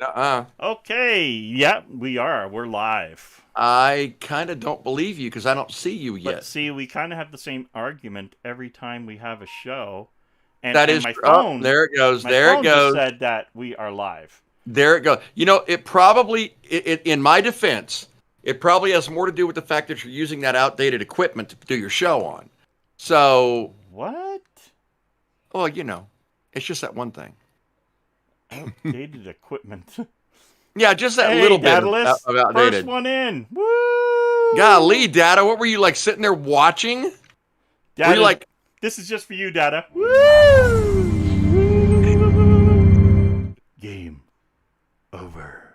Uh-uh. Okay, yeah, we are. We're live. I kind of don't believe you because I don't see you But yet. see, we kind of have the same argument every time we have a show, and That and is true. Oh, there it goes. my There it phone just goes. said that we are live. There it goes. You know, it probably, in my defense, it probably has more to do with the fact that you're using that outdated equipment to do your show on. So, What? well, it's just that one thing. Outdated equipment. Yeah, just that Hey, little bit Daedalus, of first outdated. one in. Woo! Golly, Data, what were you like sitting there watching? Were you Data, like, this is just for you, Data. Woo! Game over.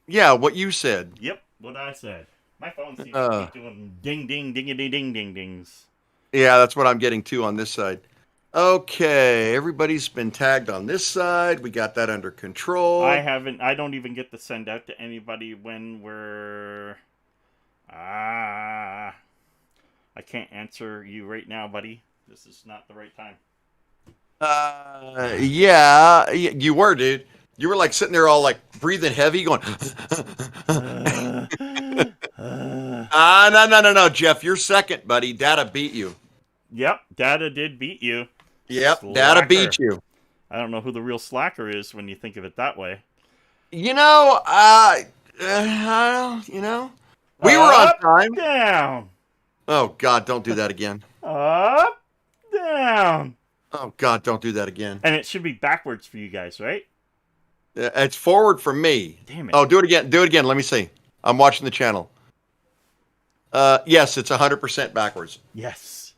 yeah, what you said? Yep, what I said. My phone seems to Uh, be doing ding ding ding ding ding ding dings. Yeah, that's what I'm getting to on this side. Okay, everybody's been tagged on this side. We got that under control. I don't even get to send out to anybody when we're. Ah. I can't answer you right now, buddy. This is not the right time. Yeah, you were, dude. You were like sitting there all like breathing heavy, going, Uh, uh. no, no, no, no, Jeff, you're second, buddy. Data beat you. Yep, Data did beat you. Yep, Data beat Slacker. you. I don't know who the real slacker is when you think of it that way. You know, we were on Up, time. down. Oh God, don't do that again. Up, down. Oh God, don't do that again. And it should be backwards for you guys, right? It's forward for me. Damn it. Oh, do it again. Do it again. Let me see. I'm watching the channel. Yes, it's 100% backwards. Yes.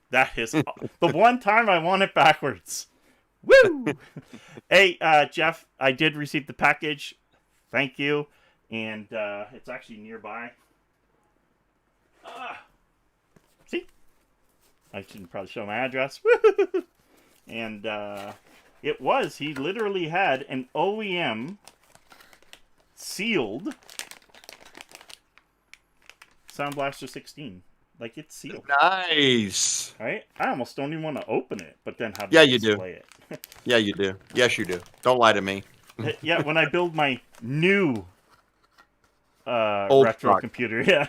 That is the one time I want it backwards. Woo! Hey, Jeff, I did receive the package. Thank you. And it's actually nearby. See? I should probably show my address. And he literally had an OEM sealed Sound Blaster 16. Like, it's sealed. Nice. Right? I almost don't even want to open it, but then how do Yeah, I you do. display it? Yeah, you do. Yes, you do. Don't lie to me. Yeah, when I build my new Old retro stock. computer, yeah.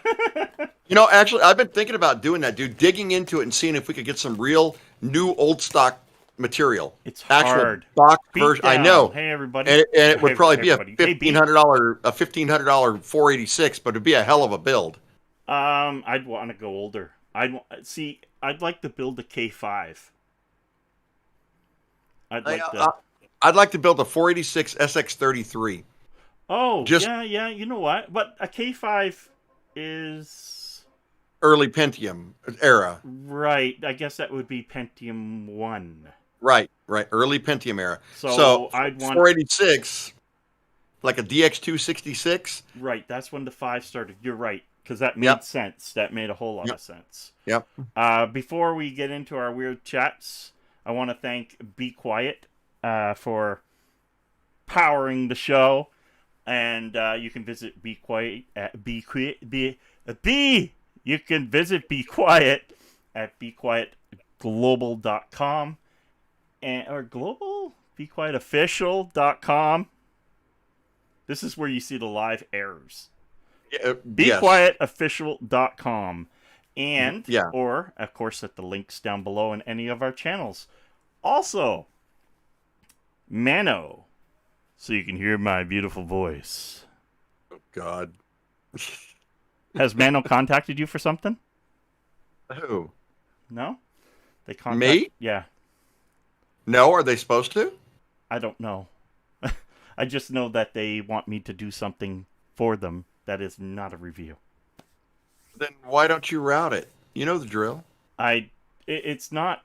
Actually, I've been thinking about doing that, dude. Digging into it and seeing if we could get some real new old stock material. It's Actual hard. stock Beat version. I down. know. Hey, everybody. And it would Hey, probably be everybody. Hey, beat. a $1,500 486, but it'd be a hell of a build. I'd want to go older. I'd like to build a K5. I'd like to build a 486 SX33. Oh, Just yeah. You know what? But a K5 is early Pentium era. right. I guess that would be Pentium 1. Right. Early Pentium era. So I'd want 486, like a DX266. right. That's when the 5 started. You're right, because that made sense. That made a whole lot of sense. Yep. Before we get into our weird chats, I want to thank Be Quiet for powering the show. And you can visit Be Quiet at You can visit Be Quiet at bequietglobal.com or global bequietofficial.com. This is where you see the live errors. Bequietofficial.com and or of course at the links down below in any of our channels. Also, Mano, so you can hear my beautiful voice. Oh, God. Has Mano contacted you for something? Who? No? They Me? Yeah. No, are they supposed to? I don't know. I just know that they want me to do something for them that is not a review. Then why don't you route it? You know the drill. It's not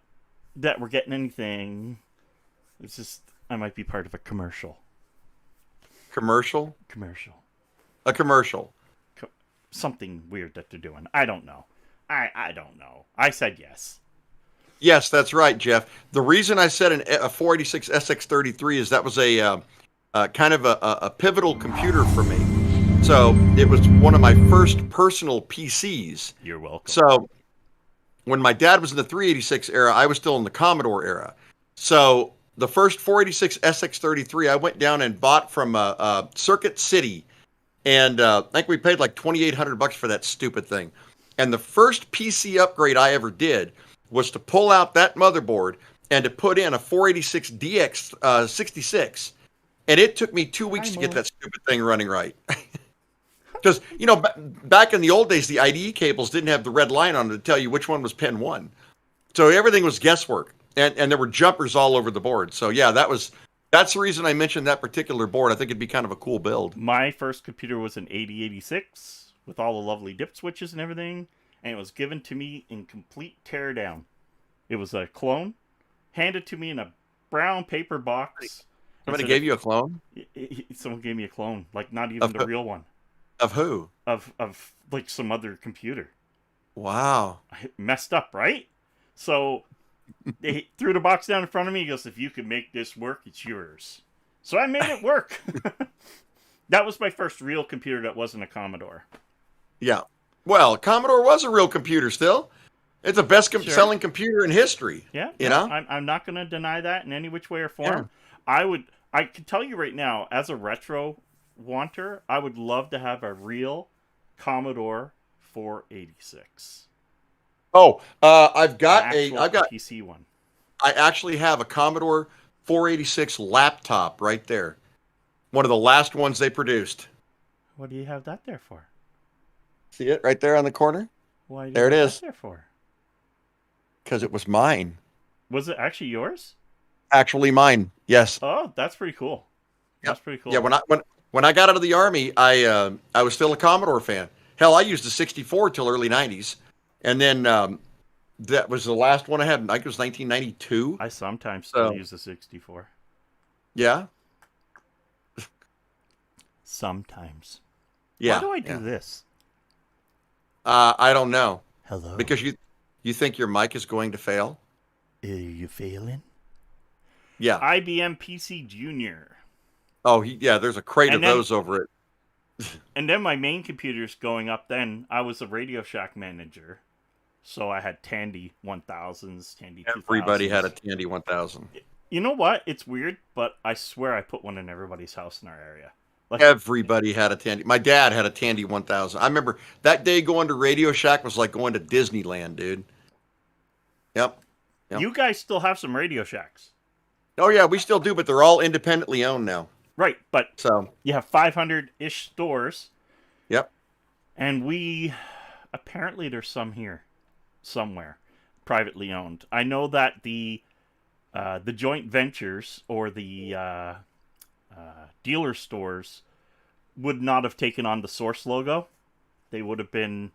that we're getting anything. It's just I might be part of a commercial. Commercial? Commercial. A commercial. Something weird that they're doing. I don't know. I don't know. I said yes. Yes, that's right, Jeff. The reason I said a 486 SX33 is that was a kind of a pivotal computer for me. So it was one of my first personal PCs. You're welcome. So when my dad was in the 386 era, I was still in the Commodore era. So the first 486 SX33 I went down and bought from Circuit City, and I think we paid like $2,800 for that stupid thing. And the first PC upgrade I ever did was to pull out that motherboard and to put in a 486 DX 66, and it took me 2 weeks to get that stupid thing running right. Because, you know, back in the old days, the IDE cables didn't have the red line on it to tell you which one was pin 1. So everything was guesswork, and there were jumpers all over the board. So, yeah, that's the reason I mentioned that particular board. I think it'd be kind of a cool build. My first computer was an 8086 with all the lovely dip switches and everything, and it was given to me in complete teardown. It was a clone, handed to me in a brown paper box. Somebody gave you a clone? Someone gave me a clone, like not even the real one. Of who? Of like some other computer. Wow. I messed up, right? So they threw the box down in front of me. He goes, if you can make this work, it's yours. So I made it work. That was my first real computer that wasn't a Commodore. Yeah. Well, Commodore was a real computer still. It's the best selling computer in history. Yeah. You know? I'm not going to deny that in any which way or form. Yeah. I can tell you right now, as a retro wanter, I would love to have a real Commodore 486. Oh, I've got PC one. I actually have a Commodore 486 laptop right there. One of the last ones they produced. What do you have that there for? See it right there on the corner? Why? There it is. That there for? Because it was mine. Was it actually yours? Actually mine. Yes. Oh, that's pretty cool. That's pretty cool. Yeah. When I got out of the Army, I was still a Commodore fan. Hell, I used the 64 till early 90s, and then that was the last one I had. I think it was 1992. I sometimes still use the 64. Yeah. Sometimes. Yeah. Why do I do this? I don't know. Hello. Because you think your mic is going to fail? Are you failing? Yeah. IBM PC Junior. Oh, yeah, there's a crate of those over it. And then my main computer's going up then. I was a Radio Shack manager. So I had Tandy 1000s, Tandy 2000s. Everybody had a Tandy 1000. You know what? It's weird, but I swear I put one in everybody's house in our area. Like, everybody had a Tandy. My dad had a Tandy 1000. I remember that day going to Radio Shack was like going to Disneyland, dude. Yep. You guys still have some Radio Shacks. Oh, yeah, we still do, but they're all independently owned now. Right, but so you have 500-ish stores. Yep. And apparently there's some here, somewhere, privately owned. I know that the joint ventures or the dealer stores would not have taken on the Source logo. They would have been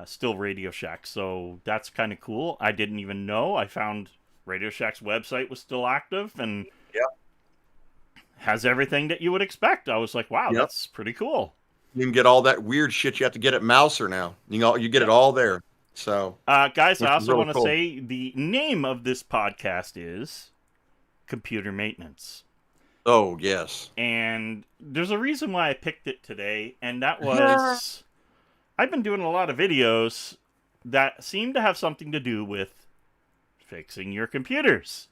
still Radio Shack. So that's kind of cool. I didn't even know. I found Radio Shack's website was still active and has everything that you would expect. I was like, wow, that's pretty cool. You can get all that weird shit you have to get at Mouser now. You get it all there. So, guys, I also want to say the name of this podcast is Computer Maintenance. Oh, yes. And there's a reason why I picked it today, and that was I've been doing a lot of videos that seem to have something to do with fixing your computers.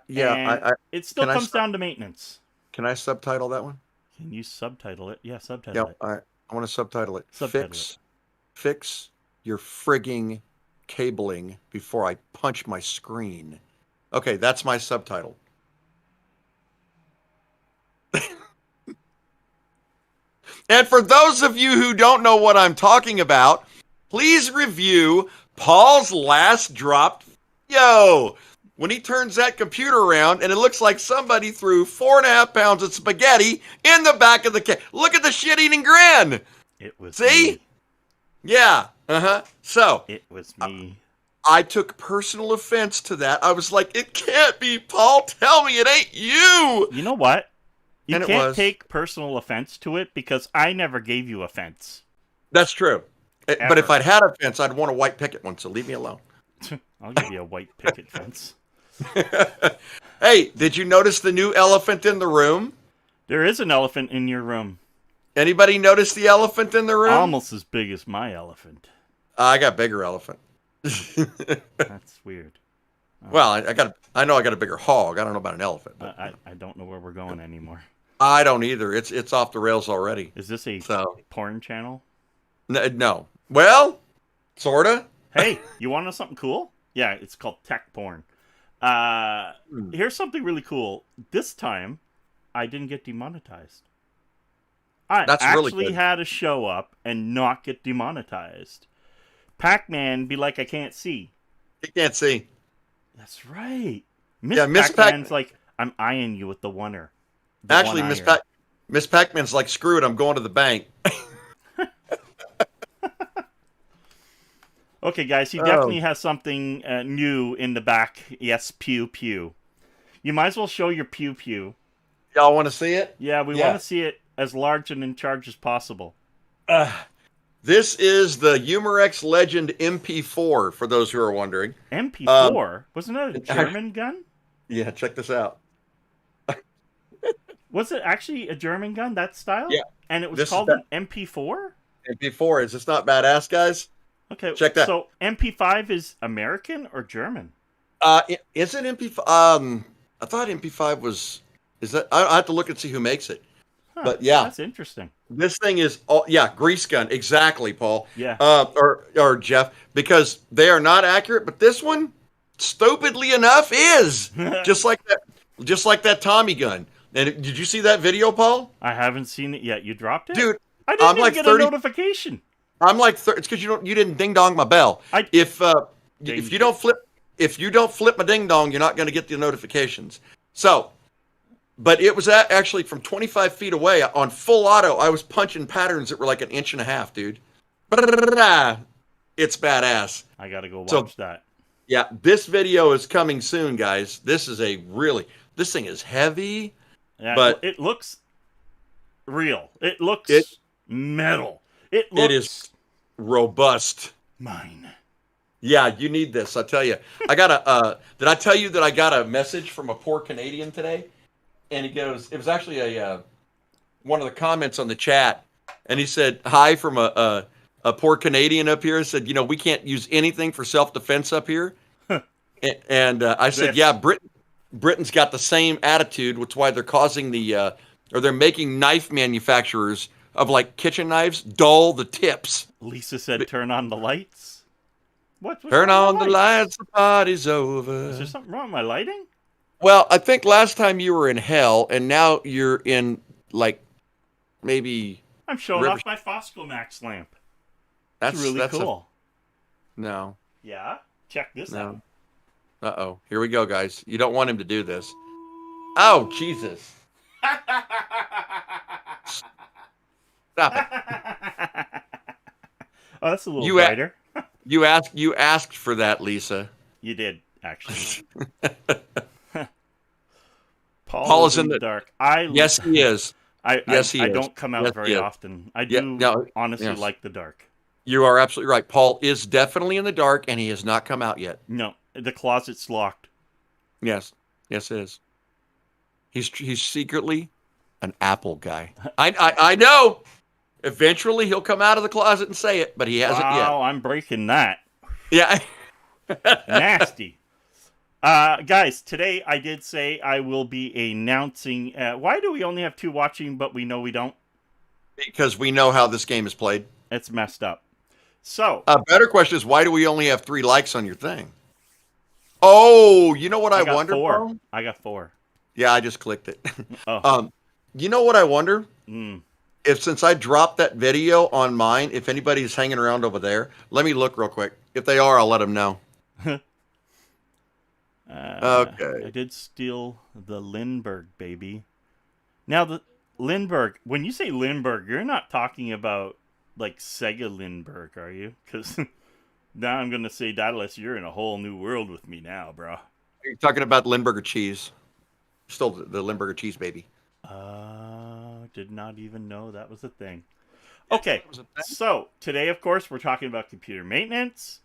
It still comes down to maintenance. Can I subtitle that one? Can you subtitle it? Yeah, subtitle it. I want to subtitle it. Subtitle Fix your frigging cabling before I punch my screen. Okay, that's my subtitle. And for those of you who don't know what I'm talking about, please review Paul's last dropped video. When he turns that computer around and it looks like somebody threw 4.5 pounds of spaghetti in the back of the case. Look at the shit-eating grin. It was See? Me. Yeah. So. It was me. I took personal offense to that. I was like, it can't be Paul. Tell me it ain't you. You know what? You can't take personal offense to it because I never gave you offense. That's true. Ever. But if I'd had offense, I'd want a white picket one, so leave me alone. I'll give you a white picket fence. Hey, did you notice the new elephant in the room? There is an elephant in your room. Anybody notice the elephant in the room? Almost as big as my elephant. I got bigger elephant. That's weird. Well, I know I got a bigger hog. I don't know about an elephant. But, I don't know where we're going anymore. I don't either. It's off the rails already. Is this a So porn channel? no. Well, sorta. Hey, you want to know something cool? Yeah, it's called tech porn. Here's something really cool. This time, I didn't get demonetized. I That's really actually good. had to show up and not get demonetized. Pac-Man be like, I can't see. You can't see. That's right. Yeah, Miss Pac-Man's like, I'm eyeing you with the oneer. Actually, Miss Pac-Man's like, screw it, I'm going to the bank. Okay, guys, he definitely has something new in the back. Yes, pew pew. You might as well show your pew pew. Y'all want to see it? Yeah, we want to see it as large and in charge as possible. This is the Umarex Legend MP4, for those who are wondering. MP4? Wasn't that a German gun? Yeah, check this out. Was it actually a German gun, that style? Yeah. And it was called an MP4? MP4, is this not badass, guys? Okay, check that. So MP5 is American or German? Is it MP5? I thought MP5 was. Is that? I have to look and see who makes it. Huh, but yeah, that's interesting. This thing is, grease gun, exactly, Paul. Yeah. Or Jeff, because they are not accurate, but this one, stupidly enough, is just like that Tommy gun. And did you see that video, Paul? I haven't seen it yet. You dropped it, dude. I didn't even get a notification. I'm like, it's because you didn't ding dong my bell. If you don't flip my ding dong, you're not going to get the notifications. So, but it was actually from 25 feet away on full auto. I was punching patterns that were like 1.5 inches, dude. It's badass. I got to go watch that. Yeah, this video is coming soon, guys. This thing is heavy. Yeah, but it looks real. It looks metal. It is robust. Mine. Yeah, you need this. I tell you. I got did I tell you that I got a message from a poor Canadian today? And he goes, it was actually one of the comments on the chat, and he said, "Hi from a poor Canadian up here." Said, we can't use anything for self-defense up here. and I said, "Yeah, Britain's got the same attitude, which is why they're causing they're making knife manufacturers of like kitchen knives dull the tips." Lisa said, "Turn on the lights." What's turn on the lights, the party's over. Is there something wrong with my lighting? Well, I think last time you were in hell, and now you're in like maybe. I'm showing off my Fosco Max lamp. That's really cool. No. Yeah. Check this out. Uh-oh. Here we go, guys. You don't want him to do this. Oh, Jesus. Stop it. Oh, that's a little brighter. You asked for that, Lisa. You did, actually. Paul is in the dark. Yes, he is. I don't come out very often. I do honestly like the dark. You are absolutely right. Paul is definitely in the dark, and he has not come out yet. No, the closet's locked. Yes, it is. He's secretly an Apple guy. I know. Eventually, he'll come out of the closet and say it, but he hasn't yet. Wow, I'm breaking that. Yeah. Nasty. Guys, today I did say I will be announcing... why do we only have 2 watching, but we know we don't? Because we know how this game is played. It's messed up. So... A better question is, why do we only have 3 likes on your thing? Oh, you know what I wonder? 4. I got 4. Yeah, I just clicked it. Oh. You know what I wonder? Mm. If since I dropped that video on mine, if anybody's hanging around over there, let me look real quick. If they are, I'll let them know. Okay. I did steal the Lindbergh, baby. Now, the Lindbergh, when you say Lindbergh, you're not talking about, like, Sega Lindbergh, are you? Because now I'm going to say, Daedalus, you're in a whole new world with me now, bro. You're talking about Lindbergh cheese. Still the Lindbergh cheese, baby. Did not even know that was a thing. Okay, so today, of course, we're talking about computer maintenance.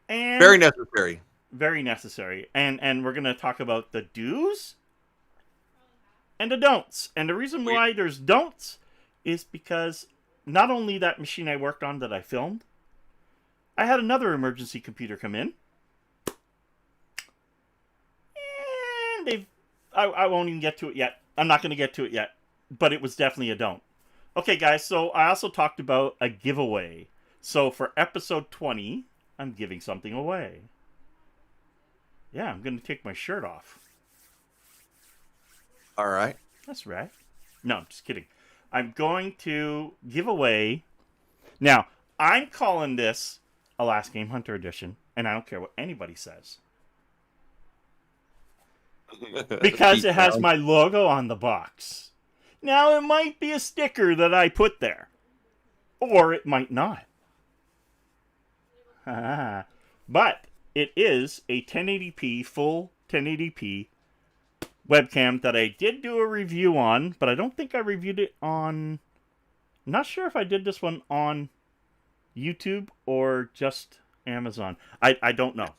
And very necessary. Very necessary. And we're going to talk about the do's and the don'ts. And the reason why there's don'ts is because not only that machine I worked on that I filmed, I had another emergency computer come in. I won't even get to it yet. I'm not going to get to it yet. But it was definitely a don't. Okay, guys, so I also talked about a giveaway. So for episode 20, I'm giving something away. Yeah, I'm going to take my shirt off. All right. That's right. No, just kidding. I'm going to give away... Now, I'm calling this a Last Game Hunter edition, and I don't care what anybody says. Because it has my logo on the box. Now, it might be a sticker that I put there. Or it might not. But it is a 1080p, full 1080p webcam that I did do a review on, but I don't think I reviewed it on... I'm not sure if I did this one on YouTube or just Amazon. I don't know.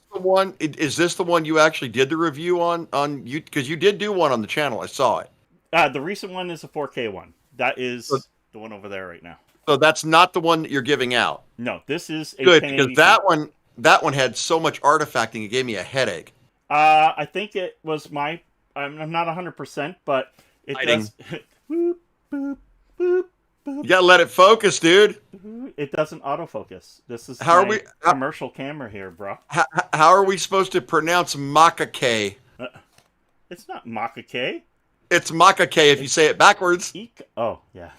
Is this the one you actually did the review on you? Because you did do one on the channel. I saw it. The recent one is a 4K one. That is the one over there right now. So that's not the one that you're giving out. No, this is a good 1080p. because that one had so much artifacting it gave me a headache. I think it was my. I'm not 100%, but it does. Boop, boop, boop, boop. You gotta let it focus, dude. It doesn't autofocus. This is commercial camera here, bro. How are we supposed to pronounce macaque? It's not macaque. It's macaque if you say it backwards. Oh, yeah.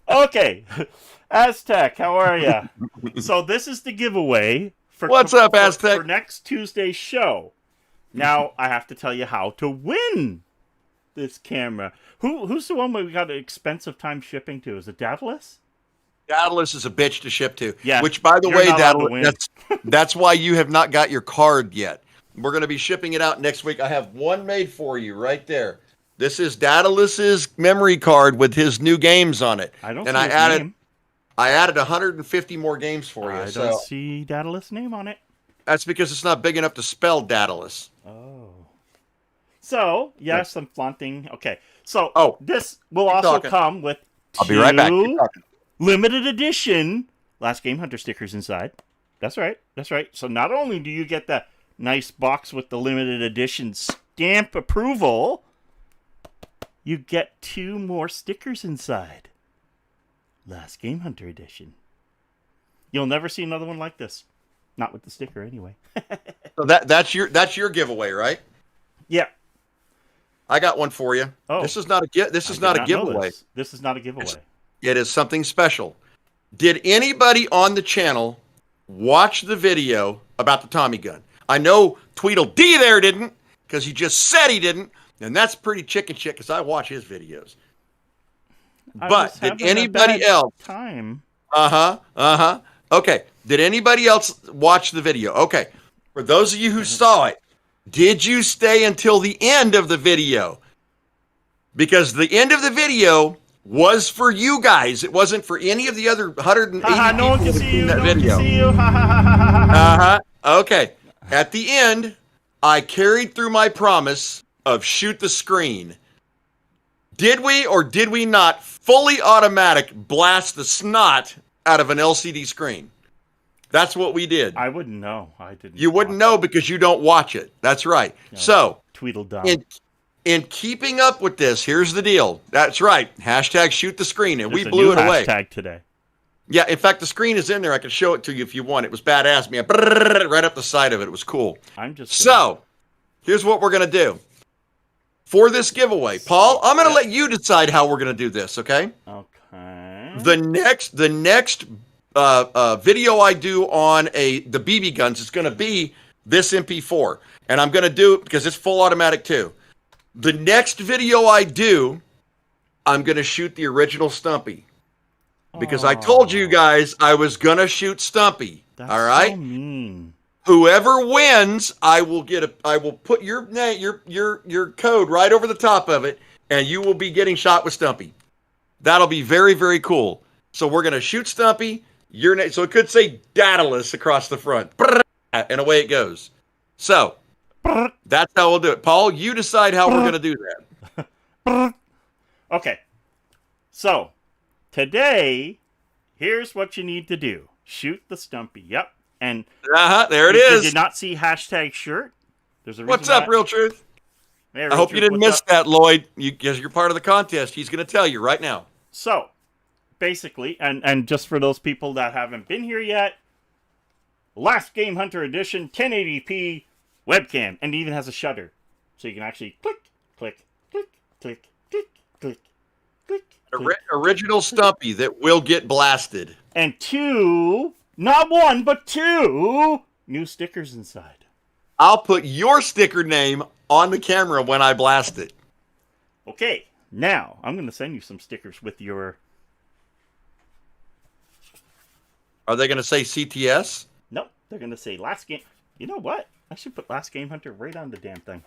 Okay. Aztec, how are ya? So this is the giveaway for What's up, Aztec? For next Tuesday's show. Now I have to tell you how to win this camera. Who's the one we got an expensive time shipping to? Is it Daedalus? Daedalus is a bitch to ship to. Yeah. Which, by the way, Daedalus, that's why you have not got your card yet. We're going to be shipping it out next week. I have one made for you right there. This is Daedalus's memory card with his new games on it. I don't see his name. I added 150 more games for you. I don't see Daedalus' name on it. That's because it's not big enough to spell Daedalus. Oh. So, yes, I'm flaunting. Okay. So, this will also come with I'll be right back. Keep talking. Limited edition Last Game Hunter stickers inside. That's right. That's right. So, not only do you get the nice box with the limited edition stamp approval, you get 2 more stickers inside. Last Game Hunter edition. You'll never see another one like this. Not with the sticker, anyway. So that's your giveaway, right? Yeah. I got one for you. Oh, this is not a giveaway. This is not a giveaway. It is something special. Did anybody on the channel watch the video about the Tommy gun? I know Tweedle D there didn't, because he just said he didn't, and that's pretty chicken shit because I watch his videos. But did anybody else? Okay. Did anybody else watch the video? Okay. For those of you who saw it, did you stay until the end of the video? Because the end of the video was for you guys. It wasn't for any of the other 180 people no one can see you. that No video. one can see you. Okay. At the end, I carried through my promise of shoot the screen. Did we or did we not fully automatic blast the snot out of an LCD screen? That's what we did. I wouldn't know. I didn't. You wouldn't know because you don't watch it. That's right. No, so, Tweedledum. in keeping up with this, here's the deal. That's right. Hashtag shoot the screen, and we blew it away. Hashtag today. Yeah, in fact, the screen is in there. I can show it to you if you want. It was badass. Man, right up the side of it. It was cool. So, here's what we're going to do. For this giveaway, Paul, I'm going to let you decide how we're going to do this, okay? Okay. The next video I do on the BB guns is going to be this MP4. And I'm going to do it because it's full automatic too. The next video I do, I'm going to shoot the original Stumpy. Because I told you guys I was going to shoot Stumpy. That's all right? So mean. Whoever wins, I will put your name, your code right over the top of it, and you will be getting shot with Stumpy. That'll be very, very cool. So we're going to shoot Stumpy. So it could say Daedalus across the front. And away it goes. So, that's how we'll do it. Paul, you decide how we're going to do that. Okay. So, today, here's what you need to do. Shoot the Stumpy. Yep. And there it is. Did you not see hashtag shirt? There's a reason What's up, why... Real Truth? Hey, I Real hope Truth, you didn't what's miss up? that, Lloyd. Because you're part of the contest. He's going to tell you right now. So, basically, and just for those people that haven't been here yet, Last Game Hunter Edition 1080p webcam, and it even has a shutter. So you can actually click, click, click, click, click, click, click. Original Stumpy that will get blasted. And 2, not 1, but 2 new stickers inside. I'll put your sticker name on the camera when I blast it. Okay, now I'm going to send you some stickers with your... Are they going to say CTS? Nope, they're going to say Last Game... You know what? I should put Last Game Hunter right on the damn thing.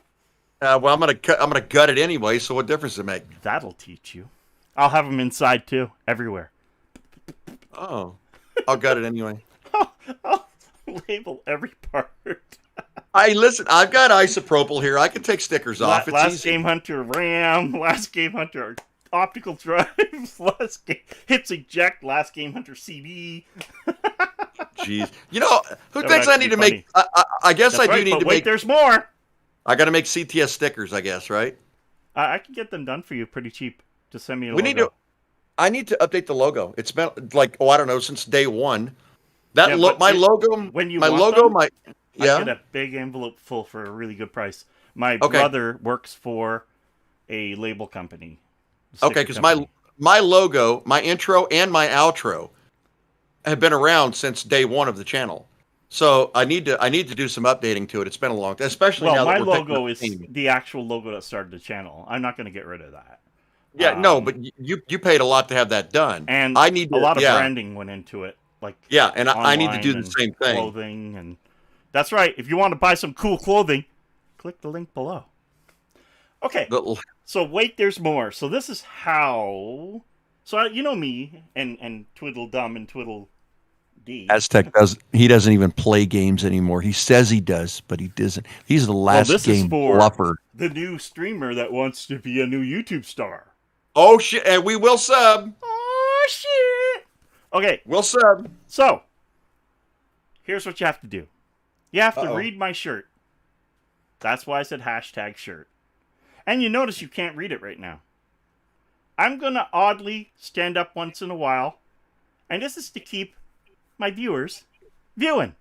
Well, I'm gonna gut it anyway. So what difference does it make? That'll teach you. I'll have them inside too, everywhere. Oh, I'll gut it anyway. I'll label every part. Hey, listen, I've got isopropyl here. I can take stickers off. It's Last easy. Game Hunter RAM, Last Game Hunter optical drive, Last Game Hits Eject, Last Game Hunter CD. Jeez, you know who That thinks would I actually need to be make? I guess That's I do right, need but to wait, make. there's more. I got to make CTS stickers. I guess, right? I can get them done for you pretty cheap. Just send me a We logo. need to. I need to update the logo. It's been like, I don't know, since day one. That Yeah, look, but logo, when you my want logo, them, my I yeah. get a big envelope full for a really good price. My Okay. brother works for a label company. Okay, because my logo, my intro, and my outro have been around since day one of the channel. So I need to do some updating to it. It's been a long time, especially now my that we're picking logo up is painting. the actual logo that started the channel. I'm not going to get rid of that. Yeah, no, but you paid a lot to have that done. And I need to, a lot of yeah, branding went into it, like yeah, and I need to online do the and same thing. clothing, and that's right. If you want to buy some cool clothing, click the link below. Okay, so wait, there's more. So this is how. So you know me and Twiddle Dum and Twiddle D. Aztec doesn't even play games anymore. He says he does, but he doesn't. He's the last this game is for bluffer. the new streamer that wants to be a new YouTube star. Oh shit! And we will sub. Oh shit! Okay, We'll sub. so here's what you have to do. You have to read my shirt. That's why I said hashtag shirt. And you notice you can't read it right now. I'm going to oddly stand up once in a while. And this is to keep my viewers viewing.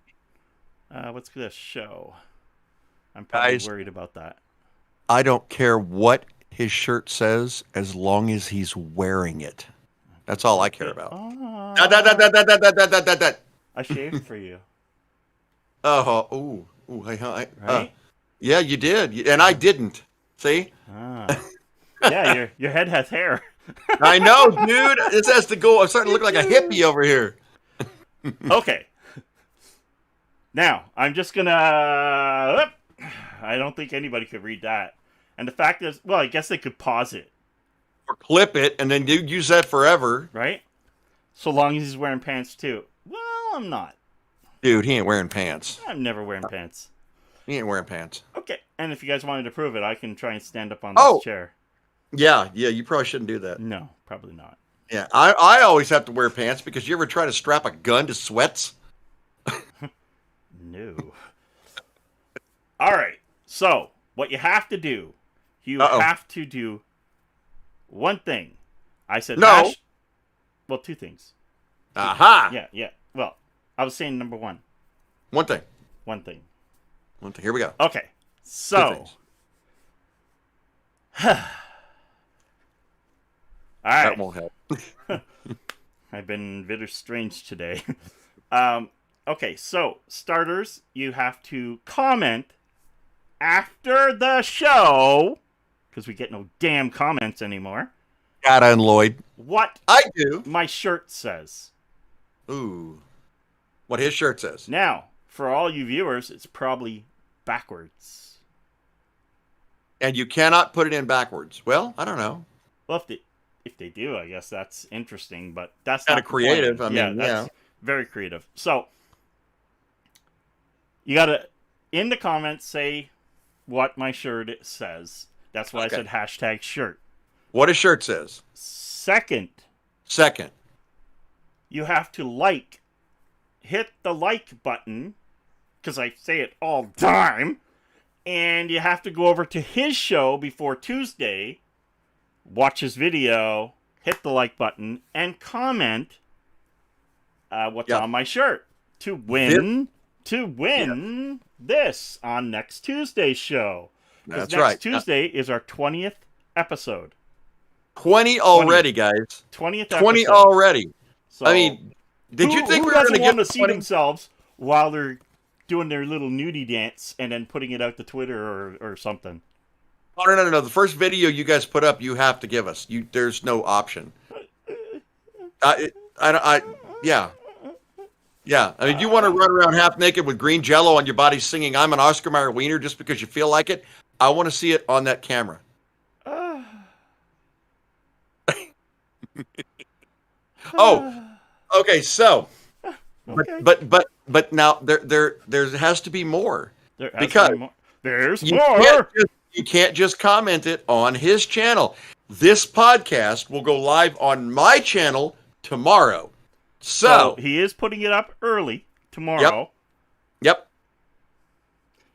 What's this show? I'm probably worried about that. I don't care what his shirt says as long as he's wearing it. That's all I care about. I shaved for you. Oh, Right? yeah, you did, and I didn't. See? Yeah, your head has hair. I know, dude. This has to go. I'm starting to look like a hippie over here. Okay. Now, I'm just gonna... I don't think anybody could read that. And the fact is, well, I guess they could pause it. Or clip it, and then use that forever. Right? So long as he's wearing pants, too. Well, I'm not. Dude, he ain't wearing pants. I'm never wearing pants. He ain't wearing pants. Okay. And if you guys wanted to prove it, I can try and stand up on this chair. Yeah, you probably shouldn't do that. No, probably not. Yeah, I always have to wear pants because you ever try to strap a gun to sweats? No. All right. So, what you have to do, have to do one thing. I said no. Well, two things. Aha. Yeah. Well, I was saying number one. One thing. One thing. Here we go. Okay. So. All right. That won't help. I've been very strange today. Okay, so starters, you have to comment after the show, because we get no damn comments anymore. Gotta and Lloyd. What I do. My shirt says. Ooh. What his shirt says. Now, for all you viewers, it's probably backwards. And you cannot put it in backwards. Well, I don't know. Well, if they do, I guess that's interesting, but that's kind not of creative. I mean, that's very creative. So, you gotta, in the comments, say what my shirt says. That's why I said hashtag shirt. What his shirt says. Second, you have to hit the like button, because I say it all the time, And you have to go over to his show before Tuesday, watch his video, hit the like button, and comment what's Yep. on my shirt to win this on next Tuesday's show. Because That's next right. Tuesday is our 20th episode. 20 already, guys. 20th 20 episode. already. So, I mean, did you think who we were going doesn't to want get to see 20? themselves while they're doing their little nudie dance and then putting it out to Twitter or something? Oh, no. The first video you guys put up, you have to give us. There's no option. Yeah. Yeah. I mean, you want to run around half naked with green jello on your body singing "I'm an Oscar Mayer wiener" just because you feel like it? I want to see it on that camera. Oh, okay. So, Okay. but now there has to be more. There's You more. you can't just comment it on his channel. This podcast will go live on my channel tomorrow. So he is putting it up early tomorrow. Yep.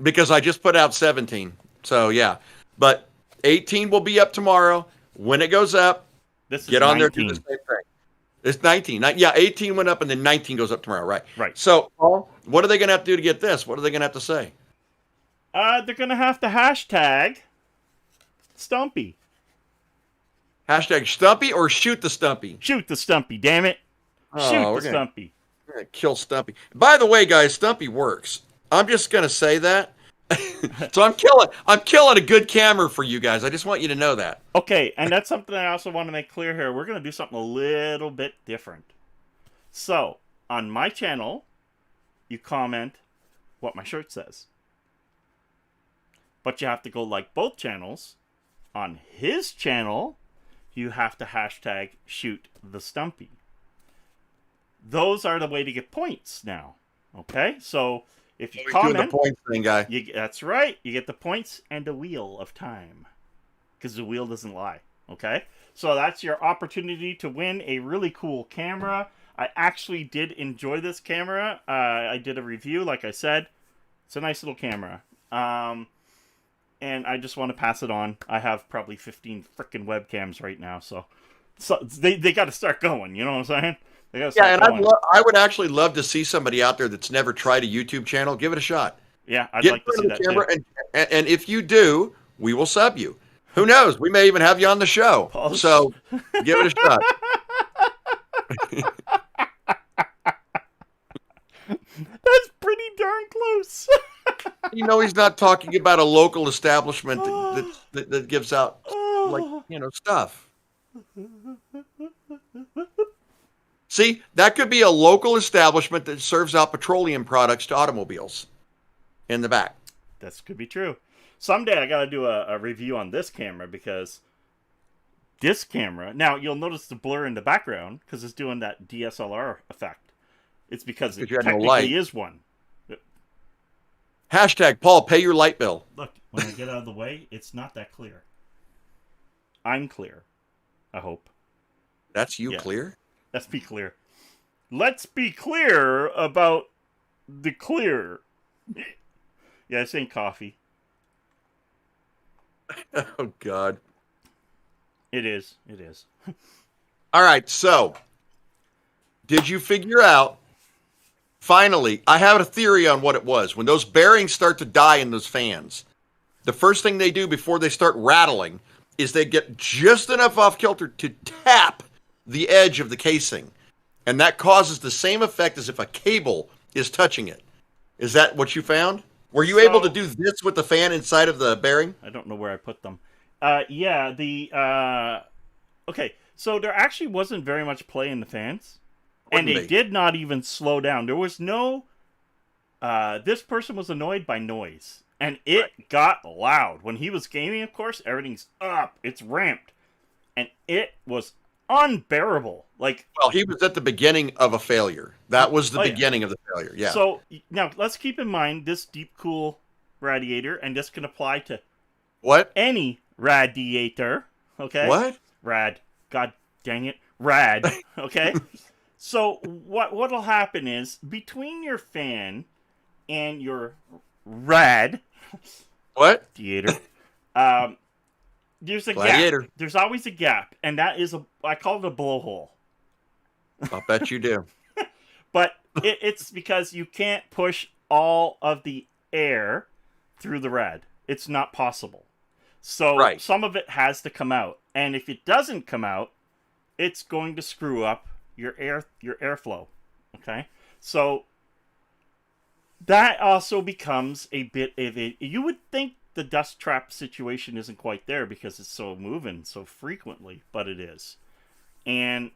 Because I just put out 17. So yeah. But 18 will be up tomorrow. When it goes up, This is get on 19. there, do the same thing. It's 19. Yeah, 18 went up and then 19 goes up tomorrow, right? Right. So what are they going to have to do to get this? What are they going to have to say? They're going to have to hashtag Stumpy. Hashtag Stumpy or shoot the Stumpy? Shoot the Stumpy, damn it. Shoot the Stumpy. We're going to kill Stumpy. By the way, guys, Stumpy works. I'm just going to say that. So I'm killing a good camera for you guys. I just want you to know that. Okay, and that's something I also want to make clear here. We're going to do something a little bit different. So, on my channel, you comment what my shirt says. But you have to go like both channels. On his channel, you have to hashtag shoot the Stumpy. Those are the way to get points now. Okay? So, if you comment... doing the points thing, guy. That's right. You get the points and the wheel of time. Because the wheel doesn't lie. Okay? So that's your opportunity to win a really cool camera. I actually did enjoy this camera. I did a review, like I said. It's a nice little camera. And I just want to pass it on. I have probably 15 freaking webcams right now. So they got to start going. You know what I'm saying? Yeah, and I would actually love to see somebody out there that's never tried a YouTube channel. Give it a shot. Yeah, I'd like to see that too. And if you do, we will sub you. Who knows? We may even have you on the show. So give it a shot. That's pretty darn close. You know, he's not talking about a local establishment that gives out stuff. See, that could be a local establishment that serves out petroleum products to automobiles in the back. This could be true. Someday I got to do a review on this camera because this camera... Now, you'll notice the blur in the background because it's doing that DSLR effect. It's because it technically is one. Hashtag Paul, pay your light bill. Look, when I get out of the way, it's not that clear. I'm clear. I hope. That's you clear? Let's be clear. Let's be clear about the clear. Yeah, this ain't coffee. Oh, God. It is. It is. All right, so did you figure out, finally, I have a theory on what it was. When those bearings start to die in those fans, the first thing they do before they start rattling is they get just enough off kilter to tap the edge of the casing. And that causes the same effect as if a cable is touching it. Is that what you found? Were you able to do this with the fan inside of the bearing? I don't know where I put them. Okay, so there actually wasn't very much play in the fans. And they did not even slow down. There was no... this person was annoyed by noise. And it got loud. When he was gaming, of course, everything's up. It's ramped. And it was unbearable. Well, he was at the beginning of a failure. That was the beginning of the failure. Yeah. So now let's keep in mind this deep cool radiator, and this can apply to any radiator. Okay. What? Rad. God dang it. Rad. Okay. So what'll happen is between your fan and your rad, What? Theater. There's a Gladiator. gap. There's always a gap, and that is I call it a blowhole. I'll bet you do. But it's because you can't push all of the air through the rad. It's not possible. So some of it has to come out, and if it doesn't come out, it's going to screw up your airflow. Okay, so that also becomes a bit of a. You would think the dust trap situation isn't quite there because it's so moving so frequently, but it is, and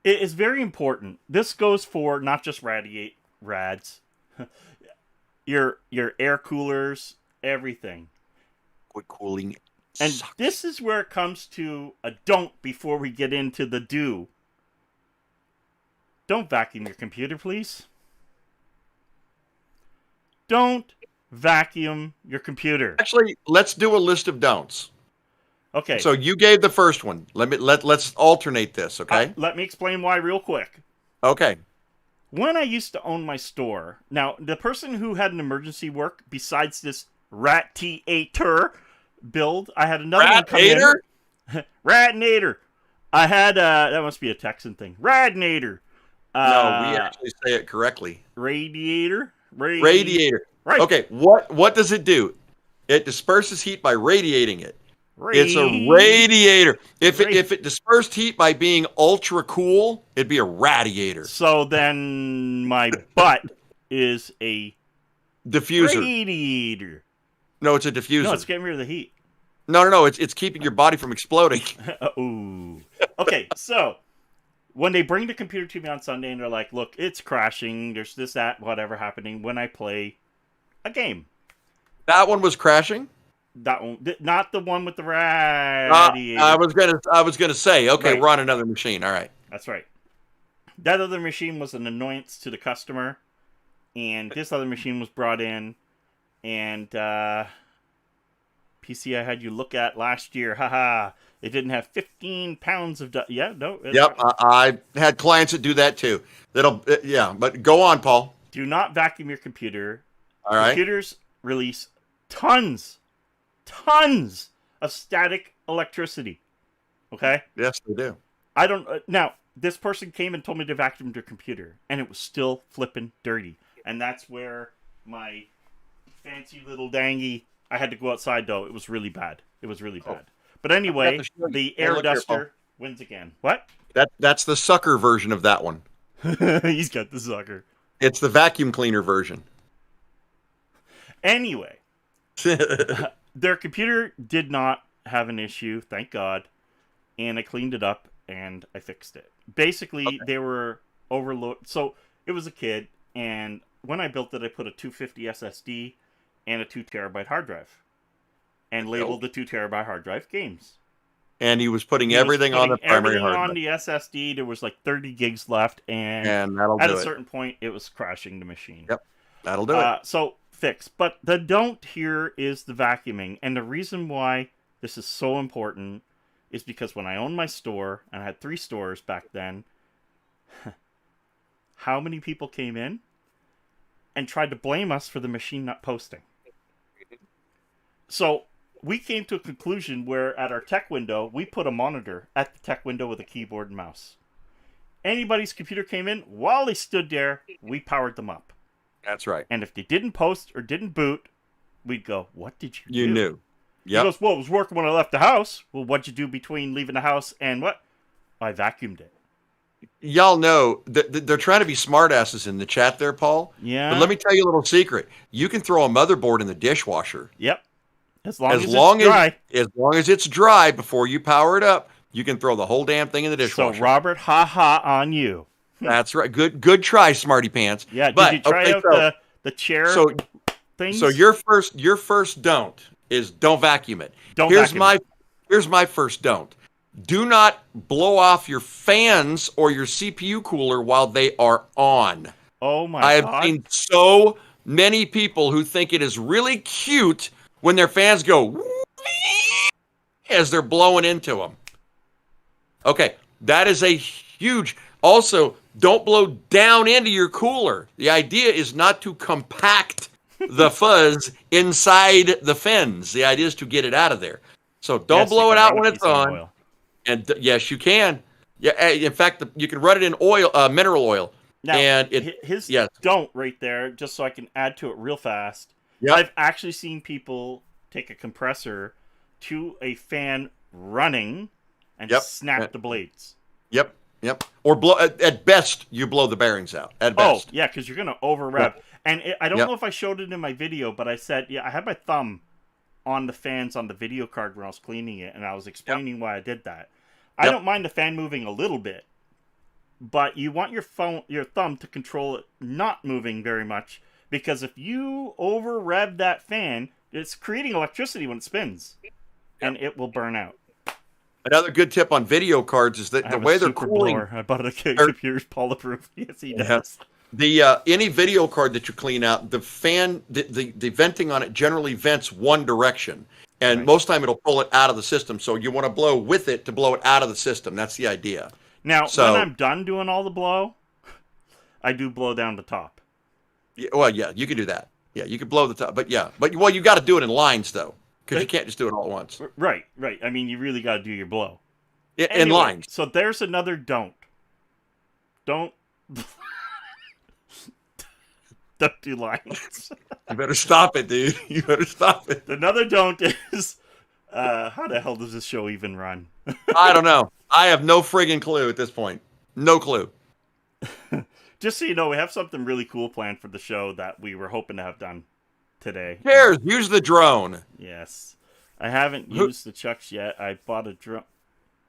it is very important. This goes for not just rads, your air coolers, everything. Liquid cooling. And sucks. This is where it comes to a don't before we get into the do. Don't vacuum your computer, please. Don't vacuum your computer. Actually, let's do a list of don'ts. Okay. So you gave the first one. Let's alternate this, okay? Let me explain why real quick. Okay. When I used to own my store, now the person who had an emergency work besides this Rat-T-A-Ter build, I had another one come in. Radnator. I had that must be a Texan thing. Radnator. No, we actually say it correctly. Radiator. Radiator. Right. Okay. What does it do? It disperses heat by radiating it. It's a radiator. If it dispersed heat by being ultra cool, it'd be a radiator. So then my butt is a diffuser. Radiator. No, it's a diffuser. No, it's getting rid of the heat. No. It's keeping your body from exploding. Ooh. Okay, so when they bring the computer to me on Sunday and they're like, look, it's crashing, there's this, that, whatever happening when I play a game. That one was crashing? That one, not the one with the radiator. I was gonna say, okay, Right. we're on another machine. All right. That's right. That other machine was an annoyance to the customer, and this other machine was brought in, and PC I had you look at last year, haha, it didn't have 15 pounds of Yep, I had clients that do that too. But go on, Paul. Do not vacuum your computer. All right. Computers release tons of static electricity. Okay? Yes, they do. I don't now this person came and told me to vacuum their computer and it was still flipping dirty. And that's where my fancy little dangy, I had to go outside though. It was really bad. But anyway, the air duster wins again. What? That's the sucker version of that one. He's got the sucker. It's the vacuum cleaner version. Anyway, their computer did not have an issue, thank God, and I cleaned it up and I fixed it. Basically, They were overloaded. So it was a kid, and when I built it, I put a 250 SSD and a 2 terabyte hard drive, and labeled the 2 terabyte hard drive games. And he was putting everything on the primary hard drive. On the SSD, there was like 30 gigs left, and that'll at do a it. certain point, it was crashing the machine. Yep, that'll do it. So fix. But the don't here is the vacuuming, and the reason why this is so important is because when I owned my store, and I had 3 stores back then, how many people came in and tried to blame us for the machine not posting? So we came to a conclusion where at our tech window, we put a monitor at the tech window with a keyboard and mouse. Anybody's computer came in, while they stood there, we powered them up. That's right. And if they didn't post or didn't boot, we'd go, what did you do? You knew. Yep. He goes, well, it was working when I left the house. Well, what'd you do between leaving the house and what? I vacuumed it. Y'all know that they're trying to be smartasses in the chat there, Paul. Yeah. But let me tell you a little secret. You can throw a motherboard in the dishwasher. Yep. As long as it's dry. As long as it's dry before you power it up, you can throw the whole damn thing in the dishwasher. So, Robert, ha on you. That's right. Good try, smarty pants. Yeah, did you try out the chair things? So your first don't is don't vacuum it. Here's my first don't. Do not blow off your fans or your CPU cooler while they are on. Oh my God. I have seen so many people who think it is really cute when their fans go as they're blowing into them. Okay, that is a huge. Also, don't blow down into your cooler. The idea is not to compact the fuzz inside the fins. The idea is to get it out of there. So don't Yes, you blow it can out run when a it's piece in on. oil. And yes, you can. Yeah, in fact, you can run it in oil, mineral oil. Now, And his yes, don't right there, just so I can add to it real fast. yep, I've actually seen people take a compressor to a fan running and yep, snap the blades. yep, yep. Or blow at best, you blow the bearings out. At Oh, best. yeah, because you're going to over rev. Yep. And I don't Yep. know if I showed it in my video, but I said, yeah, I had my thumb on the fans on the video card when I was cleaning it, and I was explaining why I did that. I Yep. don't mind the fan moving a little bit, but you want your thumb to control it not moving very much, because if you over rev that fan, it's creating electricity when it spins, and it will burn out. Another good tip on video cards is that I the have way a they're super cooling. blower. I bought it at Computer's Paula-proof. Yes, he does. The any video card that you clean out, the fan, the venting on it generally vents one direction, and Right. most time it'll pull it out of the system. So you want to blow with it to blow it out of the system. That's the idea. Now, So- when I'm done doing all the blow, I do blow down the top. Well, yeah, you can do that. Yeah, you can blow the top, but well, you got to do it in lines though, because you can't just do it all at once. Right. I mean, you really got to do your blow. In Anyway, lines. So there's another don't. Don't. Don't do lines. You better stop it, dude. You better stop it. Another don't is, how the hell does this show even run? I don't know. I have no friggin' clue at this point. No clue. Just so you know, we have something really cool planned for the show that we were hoping to have done today. Who cares? Use the drone. Yes. I haven't used the chucks yet. I bought a drone,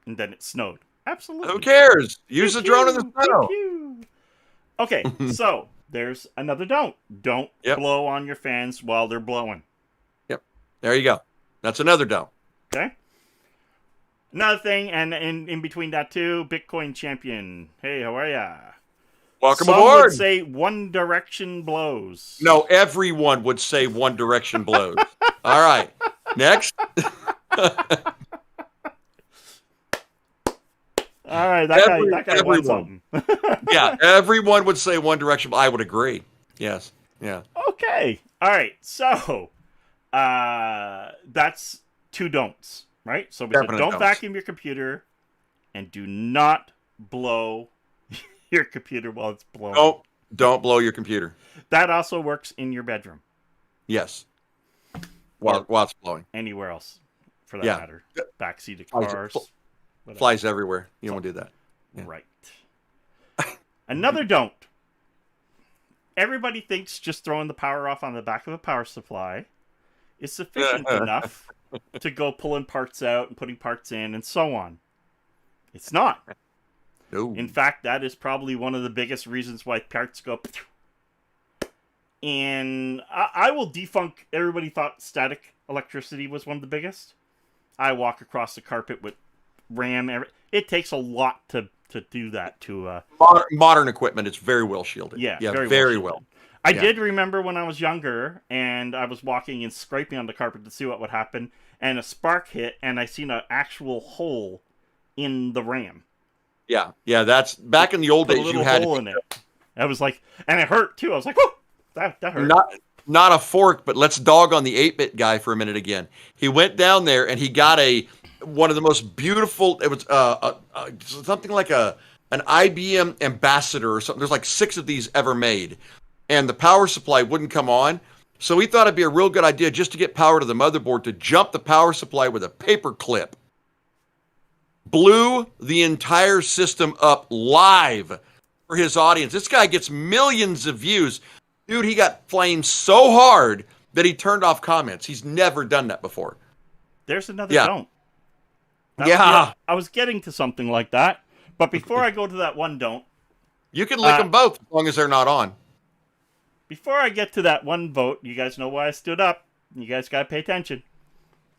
and then it snowed. Absolutely. Who cares? Use the drone in the snow. Pew. Okay, so there's another don't. Don't Yep. blow on your fans while they're blowing. There you go. That's another don't. Okay? Another thing, and in between that too, Bitcoin Champion. Hey, how are ya? Welcome Some aboard. would say One Direction blows. No, everyone would say One Direction blows. All right. Next. All right, that guy won something. Yeah, everyone would say One Direction. I would agree. Yes. Yeah. Okay. All right. So, that's two don'ts, right? So we said Definite don't don'ts. vacuum your computer, and do not blow your computer while it's blowing. Don't blow your computer. That also works in your bedroom, Yes. While it's blowing. anywhere else, for that Yeah. matter. Backseat of Flies- cars. whatever. Flies everywhere. You don't want to do that. Yeah. Right. Another don't. Everybody thinks just throwing the power off on the back of a power supply is sufficient enough to go pulling parts out and putting parts in and so on. It's not. No. In fact, that is probably one of the biggest reasons why parts go. And I will debunk. Everybody thought static electricity was one of the biggest. I walk across the carpet with RAM. It takes a lot to do that to. Modern equipment, it's very well shielded. Yeah, very well well. shielded. I Yeah. did remember when I was younger and I was walking and scraping on the carpet to see what would happen, and a spark hit, and I seen an actual hole in the RAM. Yeah, that's back in the old Put a days. little You had hole in it. I was like, and it hurt too. I was like, whoa, that hurt. not a fork, but let's dog on the 8-bit guy for a minute again. He went down there and he got one of the most beautiful. It was something like an IBM Ambassador or something. There's like 6 of these ever made, and the power supply wouldn't come on. So he thought it'd be a real good idea just to get power to the motherboard to jump the power supply with a paper clip. Blew the entire system up live for his audience. This guy gets millions of views. Dude, he got flamed so hard that he turned off comments. He's never done that before. There's another Yeah. don't. I was getting to something like that, but before I go to that one don't, You can lick them both as long as they're not on. before I get to that one vote, you guys know why I stood up. You guys gotta pay attention.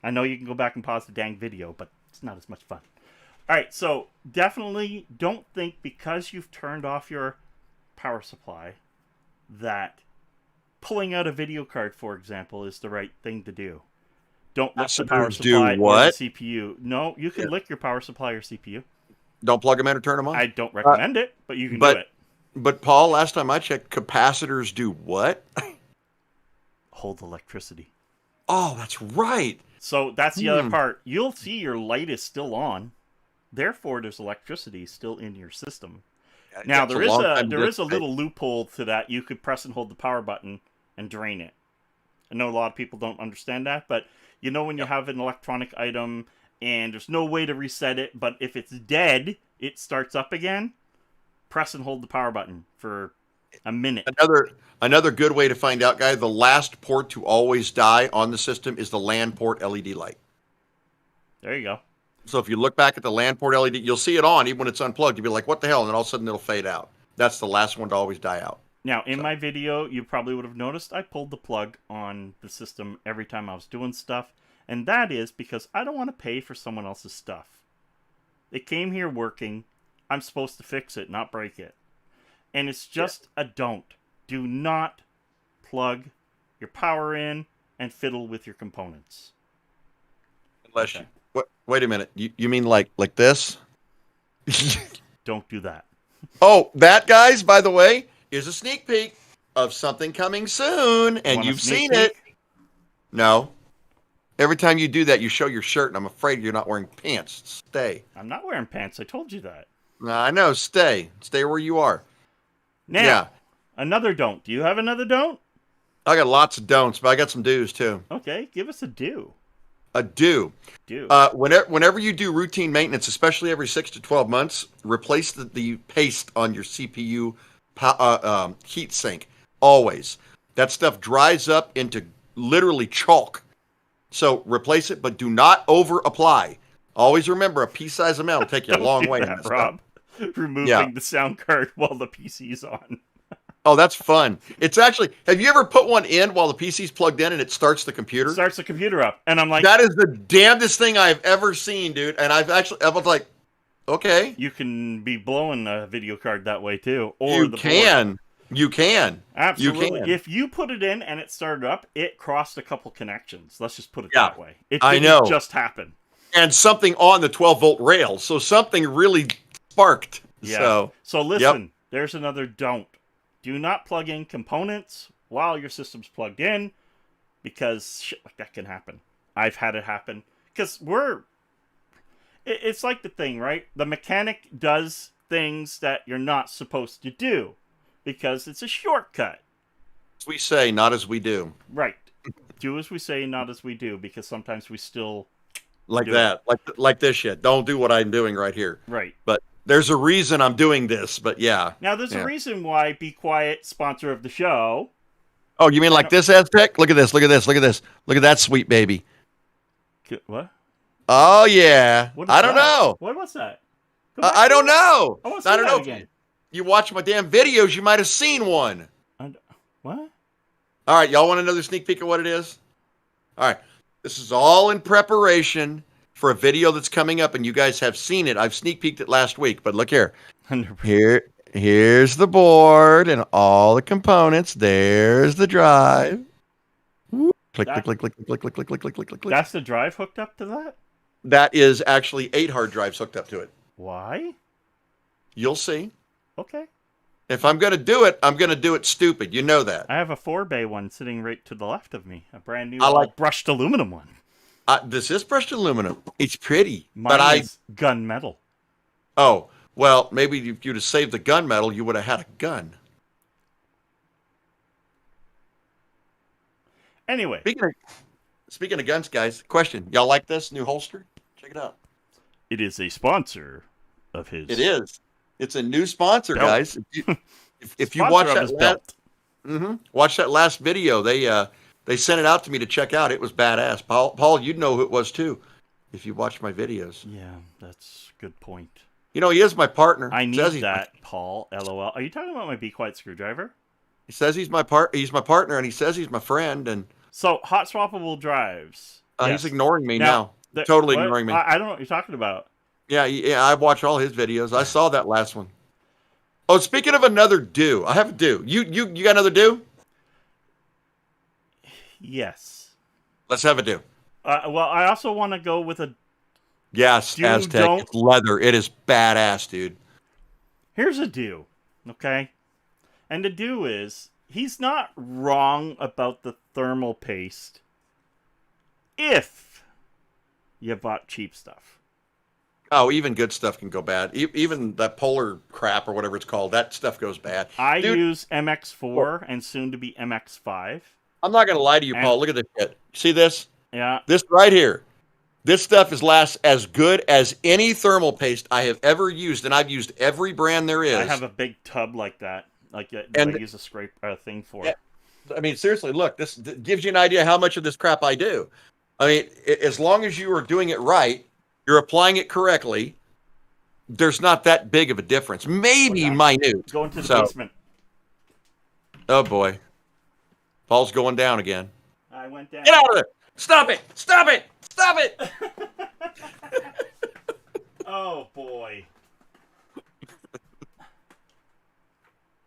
I know you can go back and pause the dang video, but it's not as much fun. All right, so definitely don't think because you've turned off your power supply that pulling out a video card, for example, is the right thing to do. Don't lick the power Capacitors do supply or the what? CPU. No, you can lick your power supply or CPU. Don't plug them in or turn them on. I don't recommend it, but you can do it. But Paul, last time I checked, capacitors do what? hold electricity. Oh, that's right. So that's the other part. You'll see your light is still on. Therefore, there's electricity still in your system. Now, there is a little loophole to that. You could press and hold the power button and drain it. I know a lot of people don't understand that, but you know when you have an electronic item and there's no way to reset it, but if it's dead, it starts up again, press and hold the power button for a minute. Another good way to find out, guy, the last port to always die on the system is the LAN port LED light. There you go. So if you look back at the LAN port LED, you'll see it on even when it's unplugged. You'll be like, what the hell? And then all of a sudden it'll fade out. That's the last one to always die out. Now, in my video, you probably would have noticed I pulled the plug on the system every time I was doing stuff. And that is because I don't want to pay for someone else's stuff. It came here working. I'm supposed to fix it, not break it. And it's just a don't. Do not plug your power in and fiddle with your components. Unless you... Wait a minute. You mean like this? Don't do that. Oh, that, guys, by the way, is a sneak peek of something coming soon, and you've seen it. No. Every time you do that, you show your shirt, and I'm afraid you're not wearing pants. Stay. I'm not wearing pants. I told you that. I know. Stay. Stay where you are. Now, another don't. Do you have another don't? I got lots of don'ts, but I got some do's, too. Okay, give us a do. A do. Do. Whenever you do routine maintenance, especially every 6 to 12 months, replace the paste on your CPU heat sink. Always. That stuff dries up into literally chalk. So replace it, but do not over apply. Always remember, a pea-sized amount will take you a long way. That, Rob. Removing the sound card while the PC's on. Oh, that's fun. It's actually, have you ever put one in while the PC's plugged in and it starts the computer? Starts the computer up. And I'm like, that is the damnedest thing I've ever seen, dude. And I was like, okay. You can be blowing a video card that way too. Or you can. You can. Absolutely. You can. If you put it in and it started up, it crossed a couple connections. Let's just put it that way. It didn't just happen. And something on the 12-volt rail. So something really sparked. Yeah. So listen, there's another don't. Do not plug in components while your system's plugged in, because shit like that can happen. I've had it happen. Because it's like the thing, right? The mechanic does things that you're not supposed to do because it's a shortcut. As we say, not as we do. Right. Do as we say, not as we do, because sometimes we still like that. Like this shit. Don't do what I'm doing right here. Right. But there's a reason I'm doing this, but yeah. Now, there's a reason why Be Quiet, sponsor of the show. Oh, you mean like this, Aztec? Look at this, look at this, look at this. Look at that sweet baby. What? Oh, yeah. I don't know. What was that? I don't know. I don't know. Again. You watch my damn videos, you might have seen one. What? All right, y'all want another sneak peek of what it is? All right. This is all in preparation for a video that's coming up, and you guys have seen it. I've sneak peeked it last week, but look here. 100%. Here's the board and all the components. There's the drive. Click, click, click, click, click, click, click, click, click, click, click. That's the drive hooked up to that? That is actually 8 hard drives hooked up to it. Why? You'll see. Okay. If I'm going to do it, I'm going to do it stupid. You know that. I have a 4-bay one sitting right to the left of me. A brand new brushed aluminum one. This is brushed aluminum. It's pretty. Mine is gunmetal. Oh, well, maybe if you'd have saved the gunmetal, you would have had a gun. Anyway. Speaking of guns, guys, question. Y'all like this new holster? Check it out. It is a sponsor of his. It is. It's a new sponsor, belt. guys. If you watch that watch that last video, they sent it out to me to check out. It was badass. Paul, you'd know who it was too, if you watched my videos. Yeah, that's a good point. You know, he is my partner. I need that, Paul. LOL. Are you talking about my Be Quiet screwdriver? He says he's my partner, and he says he's my friend. And so, hot swappable drives. He's ignoring me now. Totally ignoring me. I don't know what you're talking about. Yeah, I've watched all his videos. I saw that last one. Oh, speaking of another do, I have a do. You got another do? Yes. Let's have a do. Well, I also want to go with a. Yes, Aztec. It's leather. It is badass, dude. Here's a do, okay? And the do is, he's not wrong about the thermal paste if you bought cheap stuff. Oh, even good stuff can go bad. Even that polar crap or whatever it's called, that stuff goes bad. I Dude, use MX4 and soon to be MX5. I'm not going to lie to you, And- Paul. Look at this shit. See this? Yeah. This right here. This stuff lasts as good as any thermal paste I have ever used, and I've used every brand there is. I have a big tub like that, that And- I use a scrape thing for. Yeah. I mean, seriously, look, this gives you an idea how much of this crap I do. I mean, as long as you are doing it right, you're applying it correctly, there's not that big of a difference. Maybe minute. Go into the basement. Oh, boy. Paul's going down again. I went down. Get out of there! Stop it! Stop it! Stop it! Oh, boy.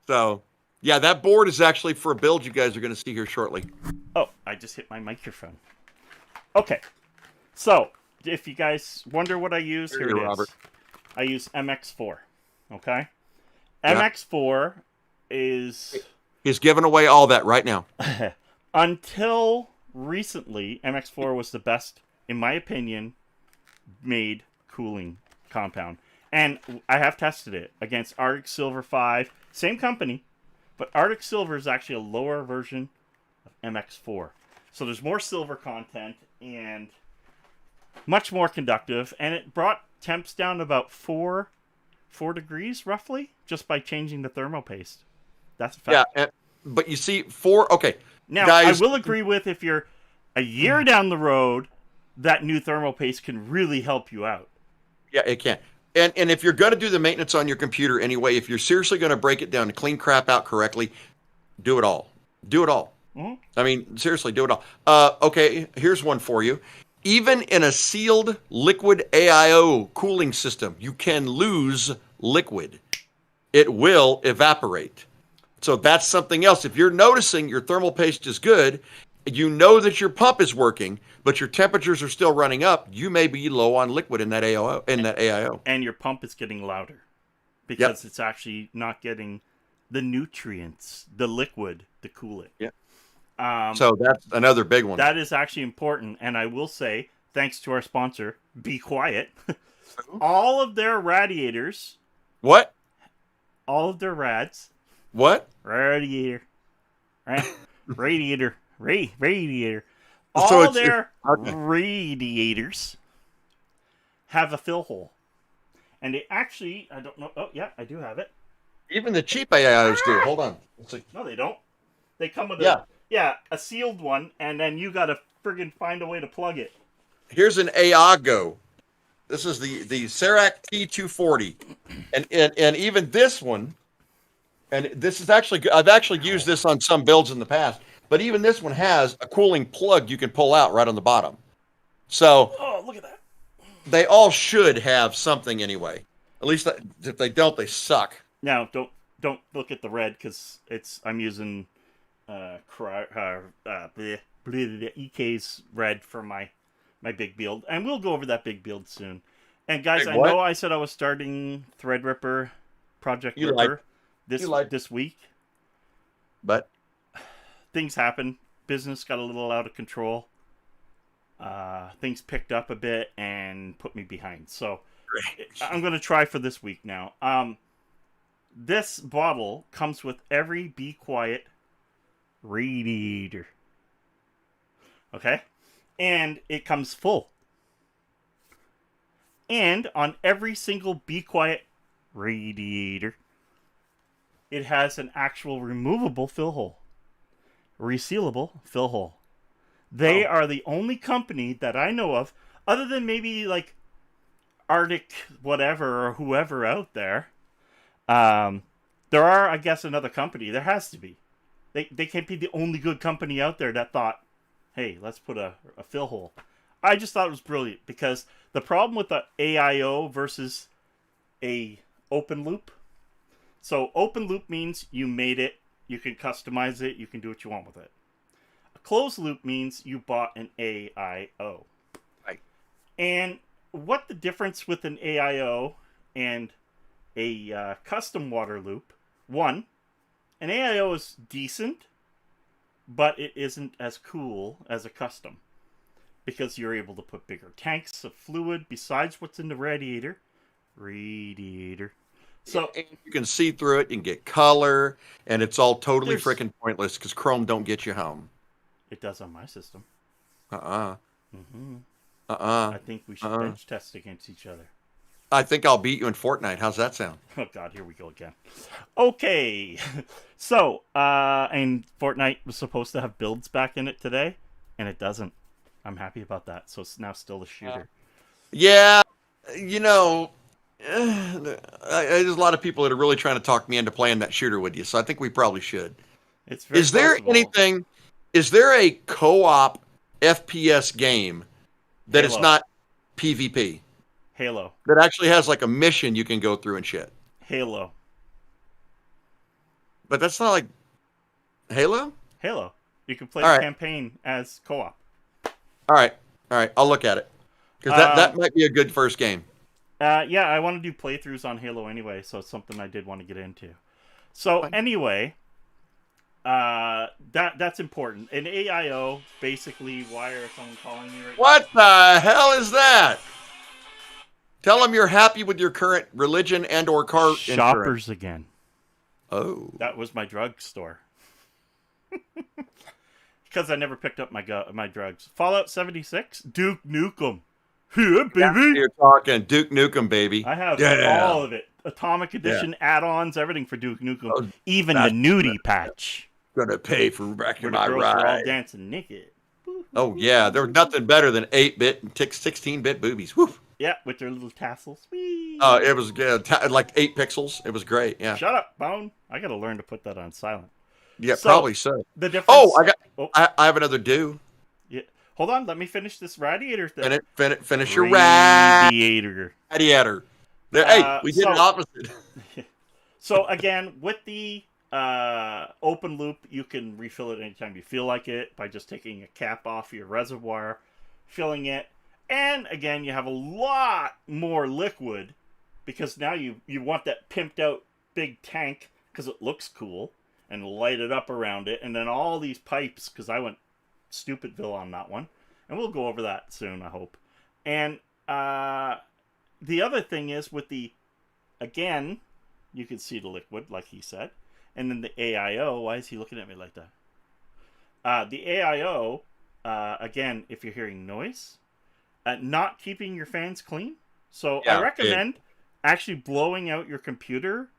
So, yeah, that board is actually for a build you guys are going to see here shortly. Oh, I just hit my microphone. Okay. So, if you guys wonder what I use, here it is. Robert. I use MX4. Okay? Yeah. MX4 is... He's giving away all that right now. Until recently, MX4 was the best, in my opinion, made cooling compound. And I have tested it against Arctic Silver 5. Same company, but Arctic Silver is actually a lower version of MX4. So there's more silver content and much more conductive. And it brought temps down about 4 degrees, roughly, just by changing the thermal paste. That's a fact. Yeah, but you see, okay. Now, guys, I will agree with if you're a year down the road, that new thermal paste can really help you out. Yeah, it can. And if you're going to do the maintenance on your computer anyway, if you're seriously going to break it down and clean crap out correctly, do it all. Do it all. Mm-hmm. I mean, seriously, do it all. Okay, here's one for you. Even in a sealed liquid AIO cooling system, you can lose liquid. It will evaporate. So that's something else. If you're noticing your thermal paste is good, you know that your pump is working, but your temperatures are still running up, you may be low on liquid in that AIO. And your pump is getting louder because it's actually not getting the nutrients, the liquid, to cool it. Yeah. So that's another big one. That is actually important. And I will say, thanks to our sponsor, Be Quiet, all of their radiators. What? All of their rads. What? Radiator. Radiator. Radiator. So All it's their okay. radiators have a fill hole. And they actually, I don't know. Oh, yeah, I do have it. Even the cheap AIOs do. Hold on. No, they don't. They come with a sealed one, and then you got to friggin' find a way to plug it. Here's an AIGO. This is the Cerac T240. And even this one, and this is actually, I've actually used this on some builds in the past, but even this one has a cooling plug you can pull out right on the bottom. So, oh, look at that. They all should have something anyway. At least if they don't, they suck. Now, don't look at the red because I'm using EK's red for my big build, and we'll go over that big build soon. And guys, I know I said I was starting Threadripper, Project Ripper this week, but things happen. Business got a little out of control. Things picked up a bit and put me behind. So I'm going to try for this week now. This bottle comes with every Be Quiet radiator. Okay? And it comes full. And on every single Be Quiet radiator, it has an actual removable fill hole. Resealable fill hole. They are the only company that I know of, other than maybe like Arctic whatever or whoever out there. There are, I guess, another company. There has to be. They can't be the only good company out there that thought, hey, let's put a fill hole. I just thought it was brilliant because the problem with the AIO versus a open loop. So open loop means you made it, you can customize it, you can do what you want with it. A closed loop means you bought an AIO. Right. And what the difference with an AIO and a custom water loop, one, An AIO is decent, but it isn't as cool as a custom. Because you're able to put bigger tanks of fluid besides what's in the radiator. So and you can see through it and get color, and it's all totally There's- freaking pointless because Chrome don't get you home. it does on my system. Mm-hmm. I think we should bench test against each other. I think I'll beat you in Fortnite. How's that sound? Oh god, here we go again. Okay. So, and Fortnite was supposed to have builds back in it today, and it doesn't. I'm happy about that. So it's now still a shooter. Yeah, you know, there's a lot of people that are really trying to talk me into playing that shooter with you, so I think we probably should. It's very Is there possible. anything? Is there a co-op FPS game that is Halo. not PvP Halo. that actually has like a mission you can go through and shit? Halo. But that's not like Halo. Halo. You can play All the right. campaign as co-op. All right, I'll look at it because that might be a good first game. Yeah, I want to do playthroughs on Halo anyway, so it's something I did want to get into. So anyway, that's important. An AIO, basically, why are someone calling me right What the hell is that? Tell them you're happy with your current religion and or car now? insurance. Shoppers again. Oh. That was my drugstore. Because I never picked up my drugs. Fallout 76, Duke Nukem. Yeah, baby. You're talking Duke Nukem, baby. I have Yeah. all of it. Atomic Edition, add-ons, everything for Duke Nukem. Oh, Even the that's nudie patch. Gonna pay for wrecking Where the my girls were all ride. dancing naked. Oh yeah, there was nothing better than 8-bit and 16-bit boobies. Woo. Yeah, with their little tassels. Whee! Oh, it was like 8 pixels. It was great. Yeah. Shut up, Bone. I gotta learn to put that on silent. Yeah, So, probably so. The difference. Oh, I have another do. Yeah. Hold on, let me finish this radiator thing. Finish your Radiator. radiator. There, hey, we did so- it opposite. So again, with the open loop, you can refill it anytime you feel like it by just taking a cap off your reservoir, filling it, and again, you have a lot more liquid because now you want that pimped out big tank because it looks cool and light it up around it, and then all these pipes because I went Stupidville on that one, and we'll go over that soon, I hope. And the other thing is with the, again, you can see the liquid, like he said. And then the AIO, why is he looking at me like that? The AIO, again, if you're hearing noise, not keeping your fans clean. So Yeah, I recommend actually blowing out your computer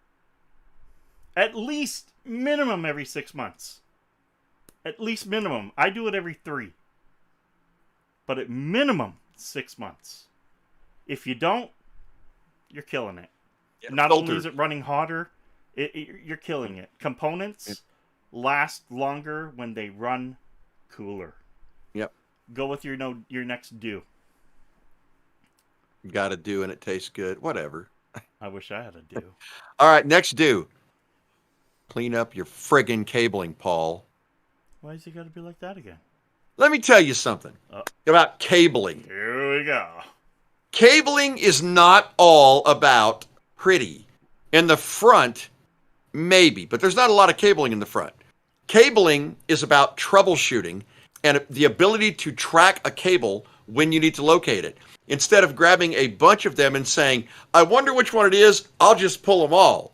at least minimum every 6 months. At least minimum. I do it every 3. But at minimum 6 months. If you don't, you're killing it. Yeah, Not filter. only is it running hotter, you're killing it. Components last longer when they run cooler. Yep. Go with your next do. Got to do, and it tastes good. Whatever. I wish I had a do. All right, next do. Clean up your friggin' cabling, Paul. Why has he got to be like that again? Let me tell you something about cabling. Here we go. Cabling is not all about pretty. In the front, maybe, but there's not a lot of cabling in the front. Cabling is about troubleshooting and the ability to track a cable when you need to locate it. Instead of grabbing a bunch of them and saying, I wonder which one it is, I'll just pull them all.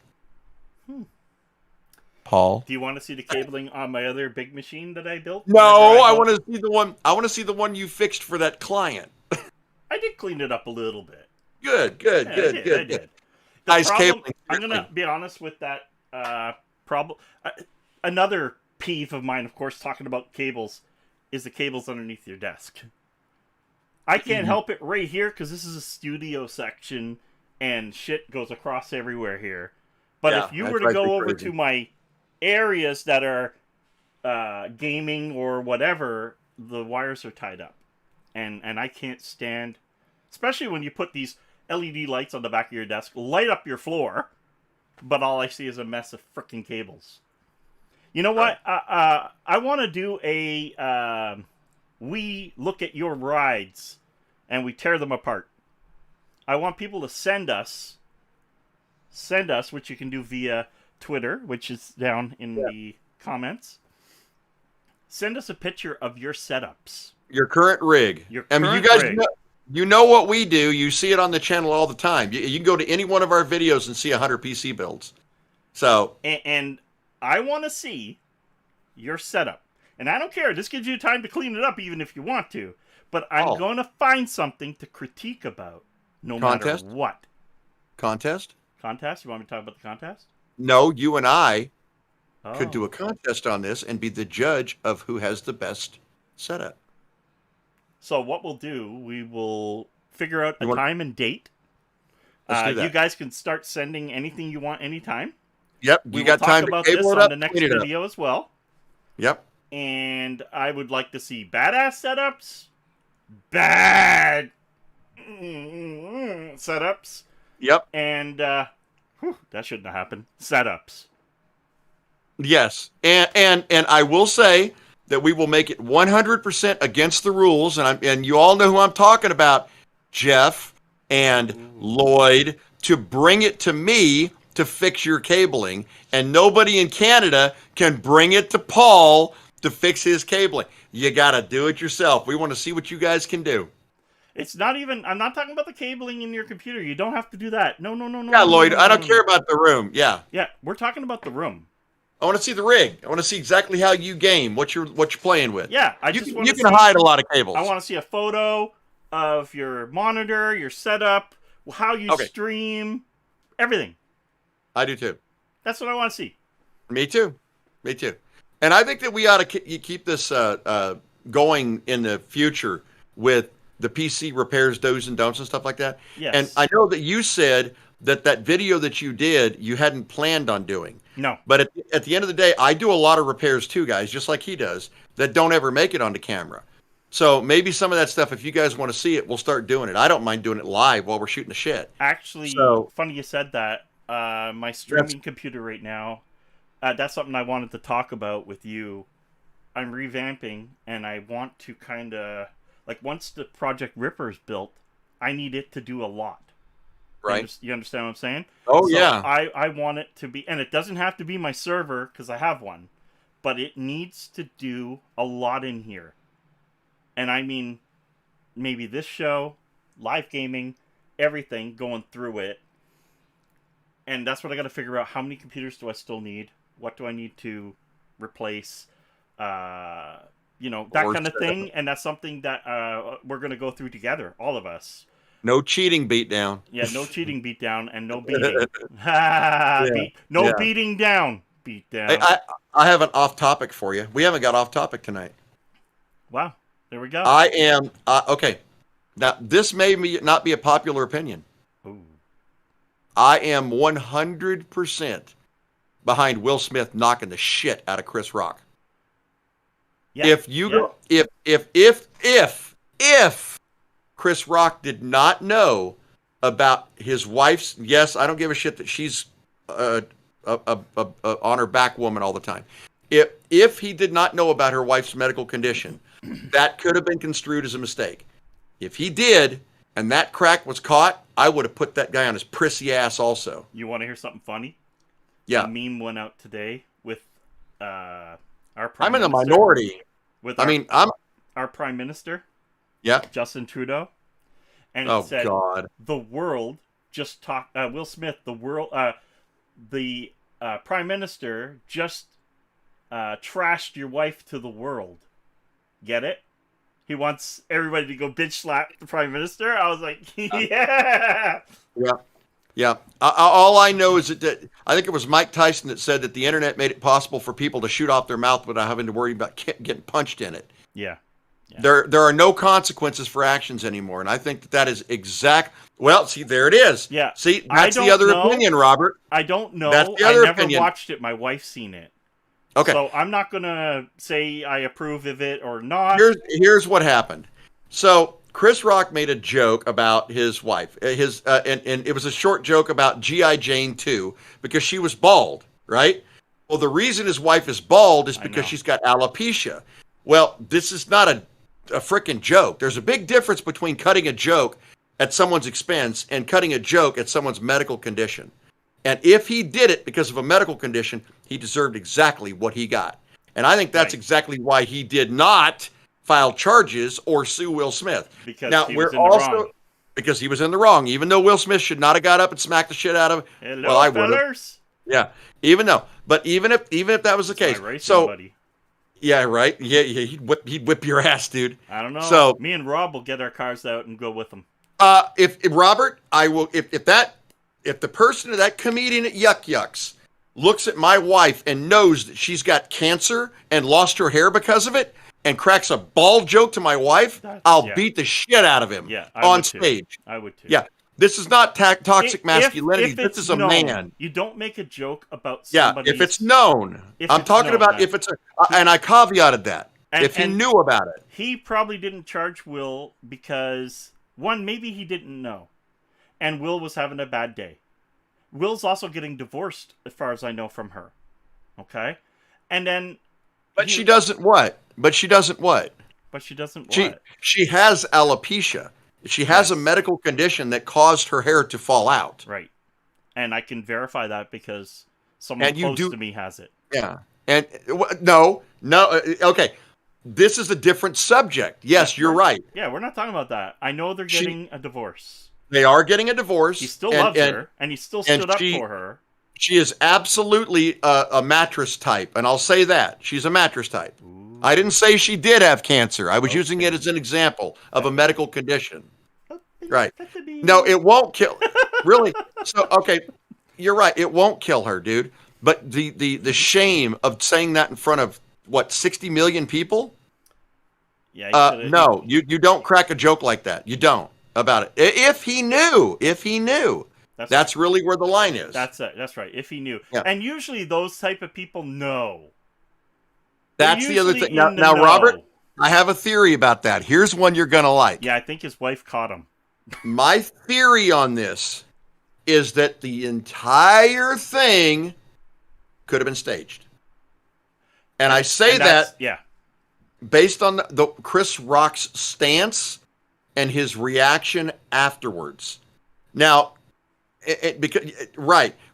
Paul? Do you want to see the cabling on my other big machine that I built? No, I want to see the one. I want to see the one you fixed for that client. I did clean it up a little bit. Good. I did. The Nice problem, cabling. I'm gonna be honest with that problem. Another peeve of mine, of course, talking about cables, is the cables underneath your desk. I can't help it right here because this is a studio section and shit goes across everywhere here. But Yeah, if you that were to drives go me over crazy. to my areas that are gaming or whatever, the wires are tied up, and I can't stand, especially when you put these LED lights on the back of your desk, light up your floor, but all I see is a mess of freaking cables. You know what? I want to do a we look at your rides and we tear them apart. I want people to send us, which you can do via Twitter, which is down in the comments, send us a picture of your setups. Your current rig. Your I mean, you current guys rig. you know what we do. You see it on the channel all the time. You can go to any one of our videos and see 100 PC builds. So, And I want to see your setup. And I don't care. This gives you time to clean it up even if you want to. But I'm going to find something to critique about no matter what. Contest? Contest? You want me to talk about the contest? No, you and I could do a contest on this and be the judge of who has the best setup. So what we'll do, we will figure out a time and date. Let's do that. You guys can start sending anything you want anytime. Yep, We you will got talk time about to this cable it on up, the next clean it up. video as well. Yep. And I would like to see badass setups, bad setups. Yep. And that shouldn't have happened. Setups. Yes, and I will say that we will make it 100% against the rules, and you all know who I'm talking about, Jeff and Lloyd, to bring it to me to fix your cabling, and nobody in Canada can bring it to Paul to fix his cabling. You got to do it yourself. We want to see what you guys can do. It's not even, I'm not talking about the cabling in your computer. You don't have to do that. No. Yeah, Lloyd, I don't care about the room. Yeah. Yeah, we're talking about the room. I want to see the rig. I want to see exactly how you game, what you're playing with. Yeah, you can hide a lot of cables. I want to see a photo of your monitor, your setup, how you stream, everything. I do too. That's what I want to see. Me too. And I think that we ought to keep this going in the future with the PC repairs, do's and don'ts and stuff like that. Yes. And I know that you said that video that you did, you hadn't planned on doing. No. But at the end of the day, I do a lot of repairs too, guys, just like he does, that don't ever make it onto camera. So maybe some of that stuff, if you guys want to see it, we'll start doing it. I don't mind doing it live while we're shooting the shit. Actually, funny you said that. My streaming computer right now, that's something I wanted to talk about with you. I'm revamping, and I want to kind of, like, once the Project Ripper is built, I need it to do a lot. Right. You understand what I'm saying? Oh, yeah. I want it to be, and it doesn't have to be my server, because I have one, but it needs to do a lot in here. And I mean, maybe this show, live gaming, everything going through it. And that's what I got to figure out. How many computers do I still need? What do I need to replace? That kind of thing. And that's something that we're going to go through together, all of us. No cheating beatdown. Yeah, no cheating beatdown and no beating. Beating down. Beat down. Hey, I have an off topic for you. We haven't got off topic tonight. Wow. There we go. I am, okay. Now, this may not be a popular opinion. Ooh. I am 100% behind Will Smith knocking the shit out of Chris Rock. Yeah. If Chris Rock did not know about his wife's, yes, I don't give a shit that she's on her back woman all the time. If he did not know about her wife's medical condition, that could have been construed as a mistake. If he did, and that crack was caught, I would have put that guy on his prissy ass also. You want to hear something funny? Yeah. A meme went out today with our Prime I'm in the Minister, minority. I'm our Prime Minister. Yeah. Justin Trudeau. And it said, God. The world just talked, Will Smith, the Prime Minister just trashed your wife to the world. Get it? He wants everybody to go bitch slap the Prime Minister. I was like, yeah. Yeah. All I know is that I think it was Mike Tyson that said that the internet made it possible for people to shoot off their mouth without having to worry about getting punched in it. Yeah. There are no consequences for actions anymore, and I think that is exact. Well, see, there it is. Yeah. See, that's the other opinion, Robert. I don't know. That's the other I never opinion. watched it. My wife's seen it. Okay. So I'm not going to say I approve of it or not. Here's what happened. So Chris Rock made a joke about his wife. And it was a short joke about G.I. Jane 2 because she was bald, right? Well, the reason his wife is bald is because she's got alopecia. Well, this is not a frickin' joke. There's a big difference between cutting a joke at someone's expense and cutting a joke at someone's medical condition. And if he did it because of a medical condition, he deserved exactly what he got. And I think that's exactly why he did not file charges or sue Will Smith. Because now, he was in the wrong. Because he was in the wrong, even though Will Smith should not have got up and smacked the shit out of him. Hello, well, I would have. fellers. Yeah, even if that was the case. So, buddy. yeah, right. Yeah, he'd whip your ass, dude. I don't know. So me and Rob will get our cars out and go with them. If Robert, I will. If the person, that comedian at Yuck Yucks, looks at my wife and knows that she's got cancer and lost her hair because of it, and cracks a bald joke to my wife, I'll beat the shit out of him on stage. I would too. Yeah. This is not toxic masculinity. This is a man. You don't make a joke about somebody. Yeah, if it's known. I'm talking about if it's and I caveated that. If he knew about it. He probably didn't charge Will because, one, maybe he didn't know. And Will was having a bad day. Will's also getting divorced, as far as I know, from her. Okay? And then... But she doesn't what? But she doesn't what? She has alopecia. She has a medical condition that caused her hair to fall out. Right. And I can verify that because someone close to me has it. Yeah. And no. Okay. This is a different subject. Yes, you're right. Yeah, we're not talking about that. I know they're getting a divorce. They are getting a divorce. He still loves her, and he still stood up for her. She is absolutely a mattress type, and I'll say that. She's a mattress type. Ooh. I didn't say she did have cancer. I was using it as an example of a medical condition. Right. No, it won't kill. Really? So, okay, you're right. It won't kill her, dude. But the shame of saying that in front of, 60 million people? Yeah. No, you don't crack a joke like that. You don't about it. If he knew. That's really where the line is. That's it. That's right. If he knew. Yeah. And usually those type of people know. That's the other thing. Now, Robert, I have a theory about that. Here's one you're going to like. Yeah, I think his wife caught him. My theory on this is that the entire thing could have been staged. And I say that based on the Chris Rock's stance and his reaction afterwards. Now,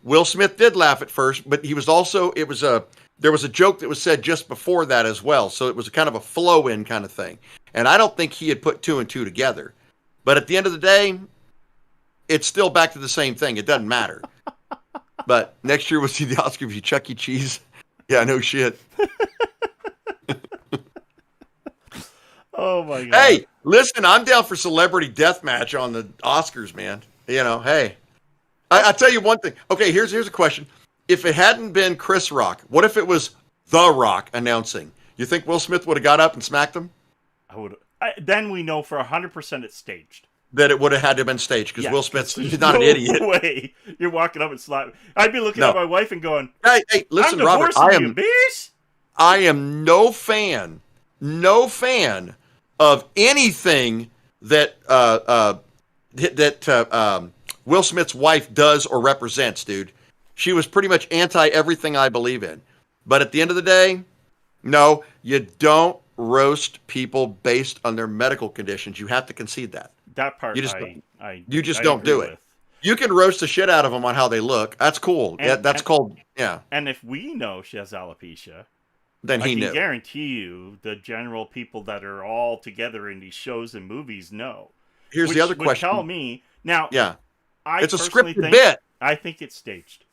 Will Smith did laugh at first, but he was also, there was a joke that was said just before that as well. So it was a kind of a flow-in kind of thing. And I don't think he had put two and two together. But at the end of the day, it's still back to the same thing. It doesn't matter. But next year we'll see the Oscars for Chuck E. Cheese. Yeah, no shit. Oh, my God. Hey, listen, I'm down for celebrity deathmatch on the Oscars, man. Hey. I tell you one thing. Okay, here's a question. If it hadn't been Chris Rock, what if it was The Rock announcing? You think Will Smith would have got up and smacked him? I would. Then we know for 100% it's staged. That it would have had to have been staged because Will Smith's not an idiot. No way. You're walking up and slapping. I'd be looking at my wife and going, Hey, listen, Robert, I am no fan of anything that Will Smith's wife does or represents, dude. She was pretty much anti everything I believe in. But at the end of the day, no, you don't roast people based on their medical conditions. You have to concede that. That part, you just don't do it. You can roast the shit out of them on how they look. That's cool. That's called. And if we know she has alopecia, then he knew. I can guarantee you the general people that are all together in these shows and movies know. Here's the other question. Tell me now. Yeah, it's a scripted bit. I think it's staged.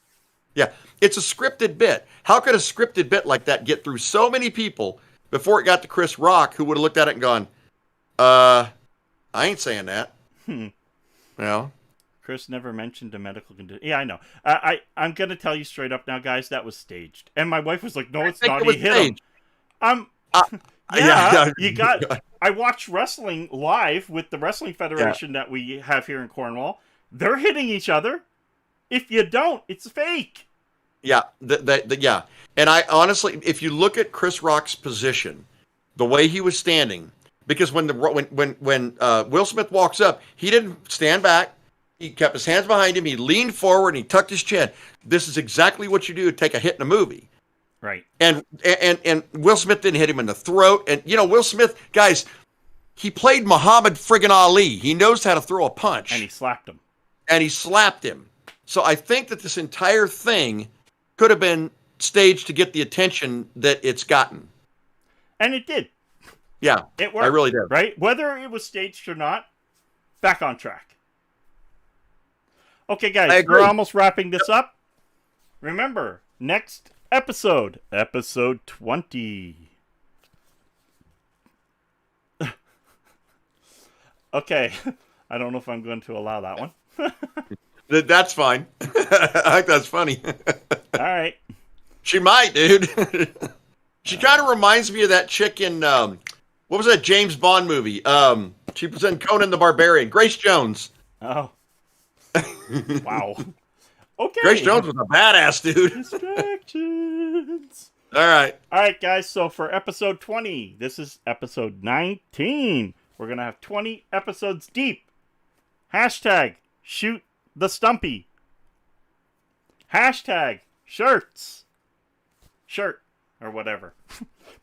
Yeah, it's a scripted bit. How could a scripted bit like that get through so many people before it got to Chris Rock, who would have looked at it and gone, I ain't saying that. Chris never mentioned a medical condition. Yeah, I know. I'm going to tell you straight up now, guys, that was staged. And my wife was like, no, it's not. He hit him. You got... I watched wressling live with the Wrestling Federation that we have here in Cornwall. They're hitting each other. If you don't, it's fake. Yeah, and I honestly, if you look at Chris Rock's position, the way he was standing, because when Will Smith walks up, he didn't stand back. He kept his hands behind him. He leaned forward and he tucked his chin. This is exactly what you do to take a hit in a movie. Right. And Will Smith didn't hit him in the throat. And, Will Smith, guys, he played Muhammad friggin' Ali. He knows how to throw a punch. And he slapped him. So I think that this entire thing could have been staged to get the attention that it's gotten. And it did. Yeah, It worked. I really did. Right? Whether it was staged or not, back on track. Okay, guys, we're almost wrapping this up. Remember, next episode, episode 20. Okay, I don't know if I'm going to allow that one. That's fine. I think that's funny. All right. She might, dude. She kind of reminds me of that chick in, what was that James Bond movie? She was in Conan the Barbarian. Grace Jones. Oh. Wow. Okay. Grace Jones was a badass, dude. Distractions. All right. All right, guys. So for episode 20, this is episode 19. We're going to have 20 episodes deep. Hashtag shoot the Stumpy. Hashtag shirts. Shirt or whatever.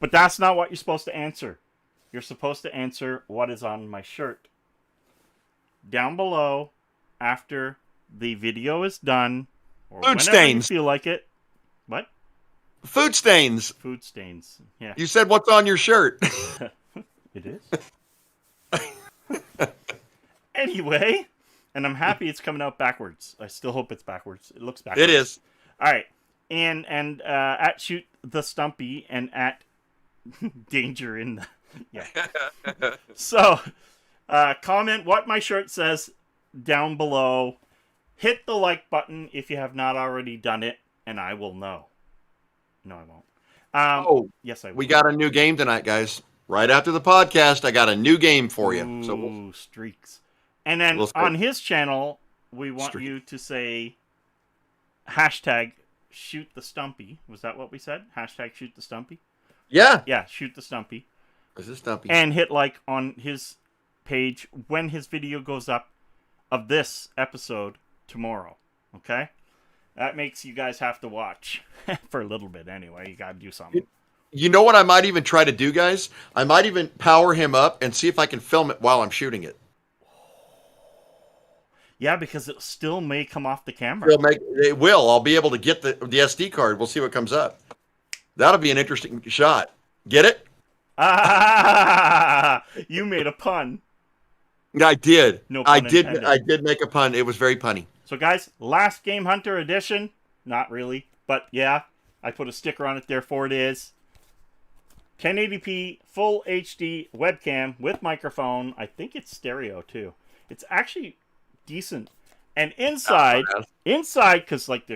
But that's not what you're supposed to answer. You're supposed to answer what is on my shirt. Down below, after the video is done, or Food whenever stains. you feel like it. What? Food stains. Food stains. Yeah. You said what's on your shirt. It is. Anyway, and I'm happy it's coming out backwards. I still hope it's backwards. It looks backwards. It is. All right. And at shoot the Stumpy and at danger in the yeah. So comment what my shirt says down below. Hit the like button if you have not already done it, and I will know. No, I won't. Yes, I will. We got a new game tonight, guys. Right after the podcast, I got a new game for you. Ooh, So streaks. And then on his channel, we want you to say hashtag shoot the Stumpy. Was that what we said? Hashtag shoot the Stumpy? Yeah. Yeah, shoot the Stumpy. Is this Stumpy? And hit like on his page when his video goes up of this episode tomorrow. Okay? That makes you guys have to watch for a little bit anyway. You got to do something. You know what I might even try to do, guys? I might even power him up and see if I can film it while I'm shooting it. Yeah, because it still may come off the camera. It will. I'll be able to get the SD card. We'll see what comes up. That'll be an interesting shot. Get it? Ah, you made a pun. I did. No pun intended. I did make a pun. It was very punny. So, guys, last Game Hunter edition. Not really, but yeah, I put a sticker on it. Therefore, it is 1080p full HD webcam with microphone. I think it's stereo too. It's actually decent. And inside, because like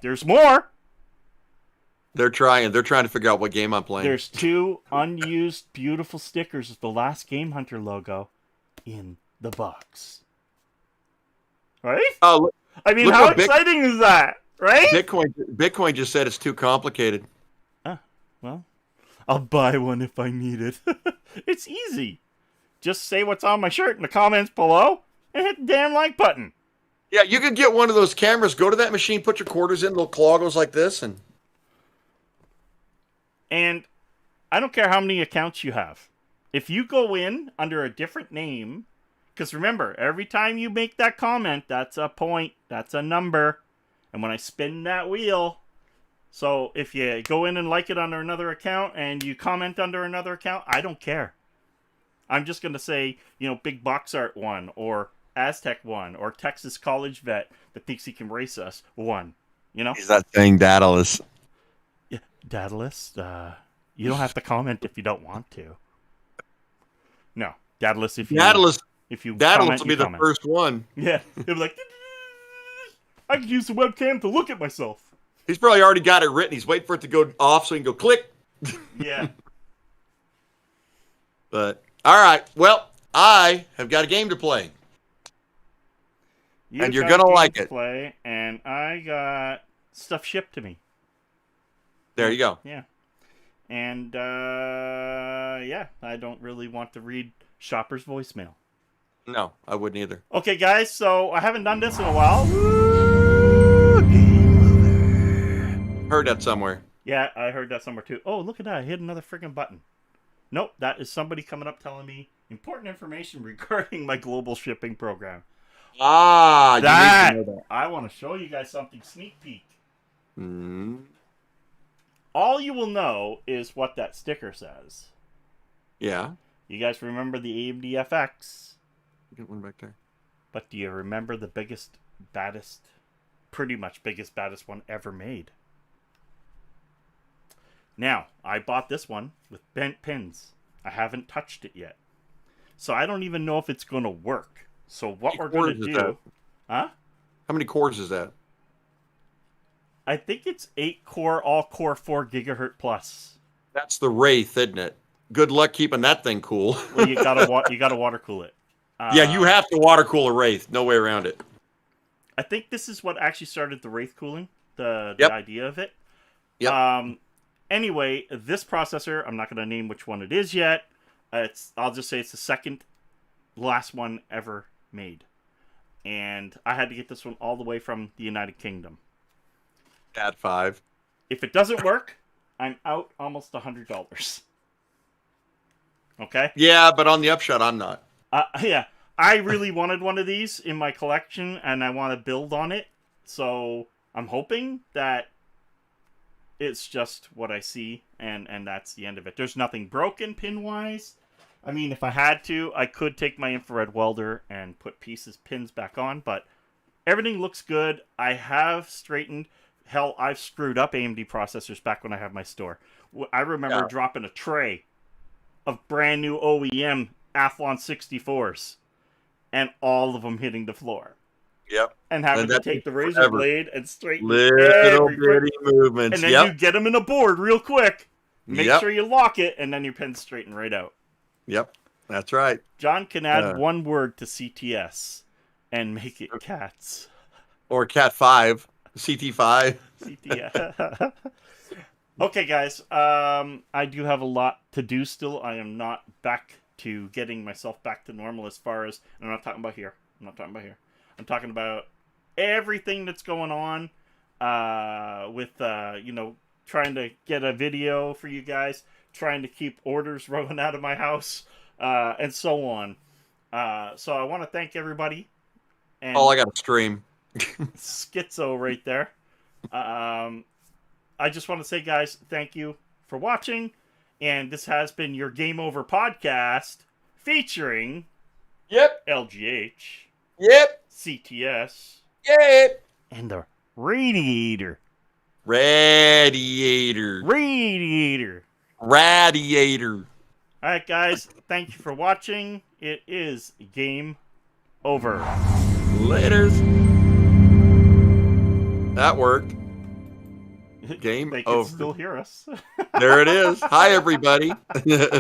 there's more. They're trying to figure out what game I'm playing. There's 2 unused, beautiful stickers with the last Game Hunter logo in the box. Right? Oh, I mean, how exciting is that? Right? Bitcoin just said it's too complicated. Well, I'll buy one if I need it. It's easy. Just say what's on my shirt in the comments below and hit the damn like button. Yeah, you could get one of those cameras, go to that machine, put your quarters in, little claw goes like this, and I don't care how many accounts you have. If you go in under a different name, because remember, every time you make that comment, that's a point, that's a number. And when I spin that wheel, so if you go in and like it under another account and you comment under another account, I don't care. I'm just going to say, Big Box Art 1 or Aztec 1 or Texas College Vet that thinks he can race us 1. He's not saying Daedalus. Yeah, Daedalus. You don't have to comment if you don't want to. No, Daedalus. Daedalus will be the first one. Yeah, he'll be like, I could use the webcam to look at myself. He's probably already got it written. He's waiting for it to go off so he can go click. Yeah. But all right, well, I have got a game to play. And you're gonna like it. Play, and I got stuff shipped to me. There you go. Yeah. And I don't really want to read shopper's voicemail. No, I wouldn't either. Okay, guys, so I haven't done this in a while. Heard that somewhere. Yeah, I heard that somewhere too. Oh, look at that. I hit another freaking button. Nope, that is somebody coming up telling me important information regarding my global shipping program. Ah, you need to know that. I want to show you guys something sneak peek. Mm. All you will know is what that sticker says. Yeah. You guys remember the AMD FX? Get one back there. But do you remember the biggest, baddest, pretty much biggest, baddest one ever made? Now, I bought this one with bent pins. I haven't touched it yet. So I don't even know if it's going to work. So what we're going to do... Huh? How many cores is that? I think it's 8-core, all-core 4 gigahertz plus. That's the Wraith, isn't it? Good luck keeping that thing cool. Well, you gotta water cool it. Yeah, you have to water cool a Wraith. No way around it. I think this is what actually started the Wraith cooling, the Yep. idea of it. Yep. Anyway, this processor, I'm not going to name which one it is yet. I'll just say it's the second last one ever made. And I had to get this one all the way from the United Kingdom. At 5. If it doesn't work, I'm out almost $100. Okay? Yeah, but on the upshot, I'm not. Yeah. I really wanted one of these in my collection, and I want to build on it. So I'm hoping that it's just what I see, and that's the end of it. There's nothing broken pin-wise. I mean, if I had to, I could take my infrared welder and put pins back on, but everything looks good. I have straightened. Hell, I've screwed up AMD processors back when I had my store. I remember dropping a tray of brand new OEM Athlon 64s, and all of them hitting the floor. Yep. And having to take the razor blade and straighten little bitty movements. And then you get them in a board real quick. Make Yep. sure you lock it, and then your pins straighten right out. Yep. That's right. John can add one word to CTS and make it cats. Or Cat 5. CT5. CTS. Okay, guys. I do have a lot to do still. I am not back to getting myself back to normal as far as... I'm not talking about here. I'm talking about everything that's going on with, trying to get a video for you guys, trying to keep orders rolling out of my house, and so on. So I want to thank everybody. And I got to stream. Schizo right there. I just want to say, guys, thank you for watching. And this has been your Game Over podcast featuring LGH. Yep. CTS. Yep. And the Radiator. Radiator. Alright, guys. Thank you for watching. It is Game Over. Laters. That worked. Game They can over. still hear us. There it is. Hi, everybody.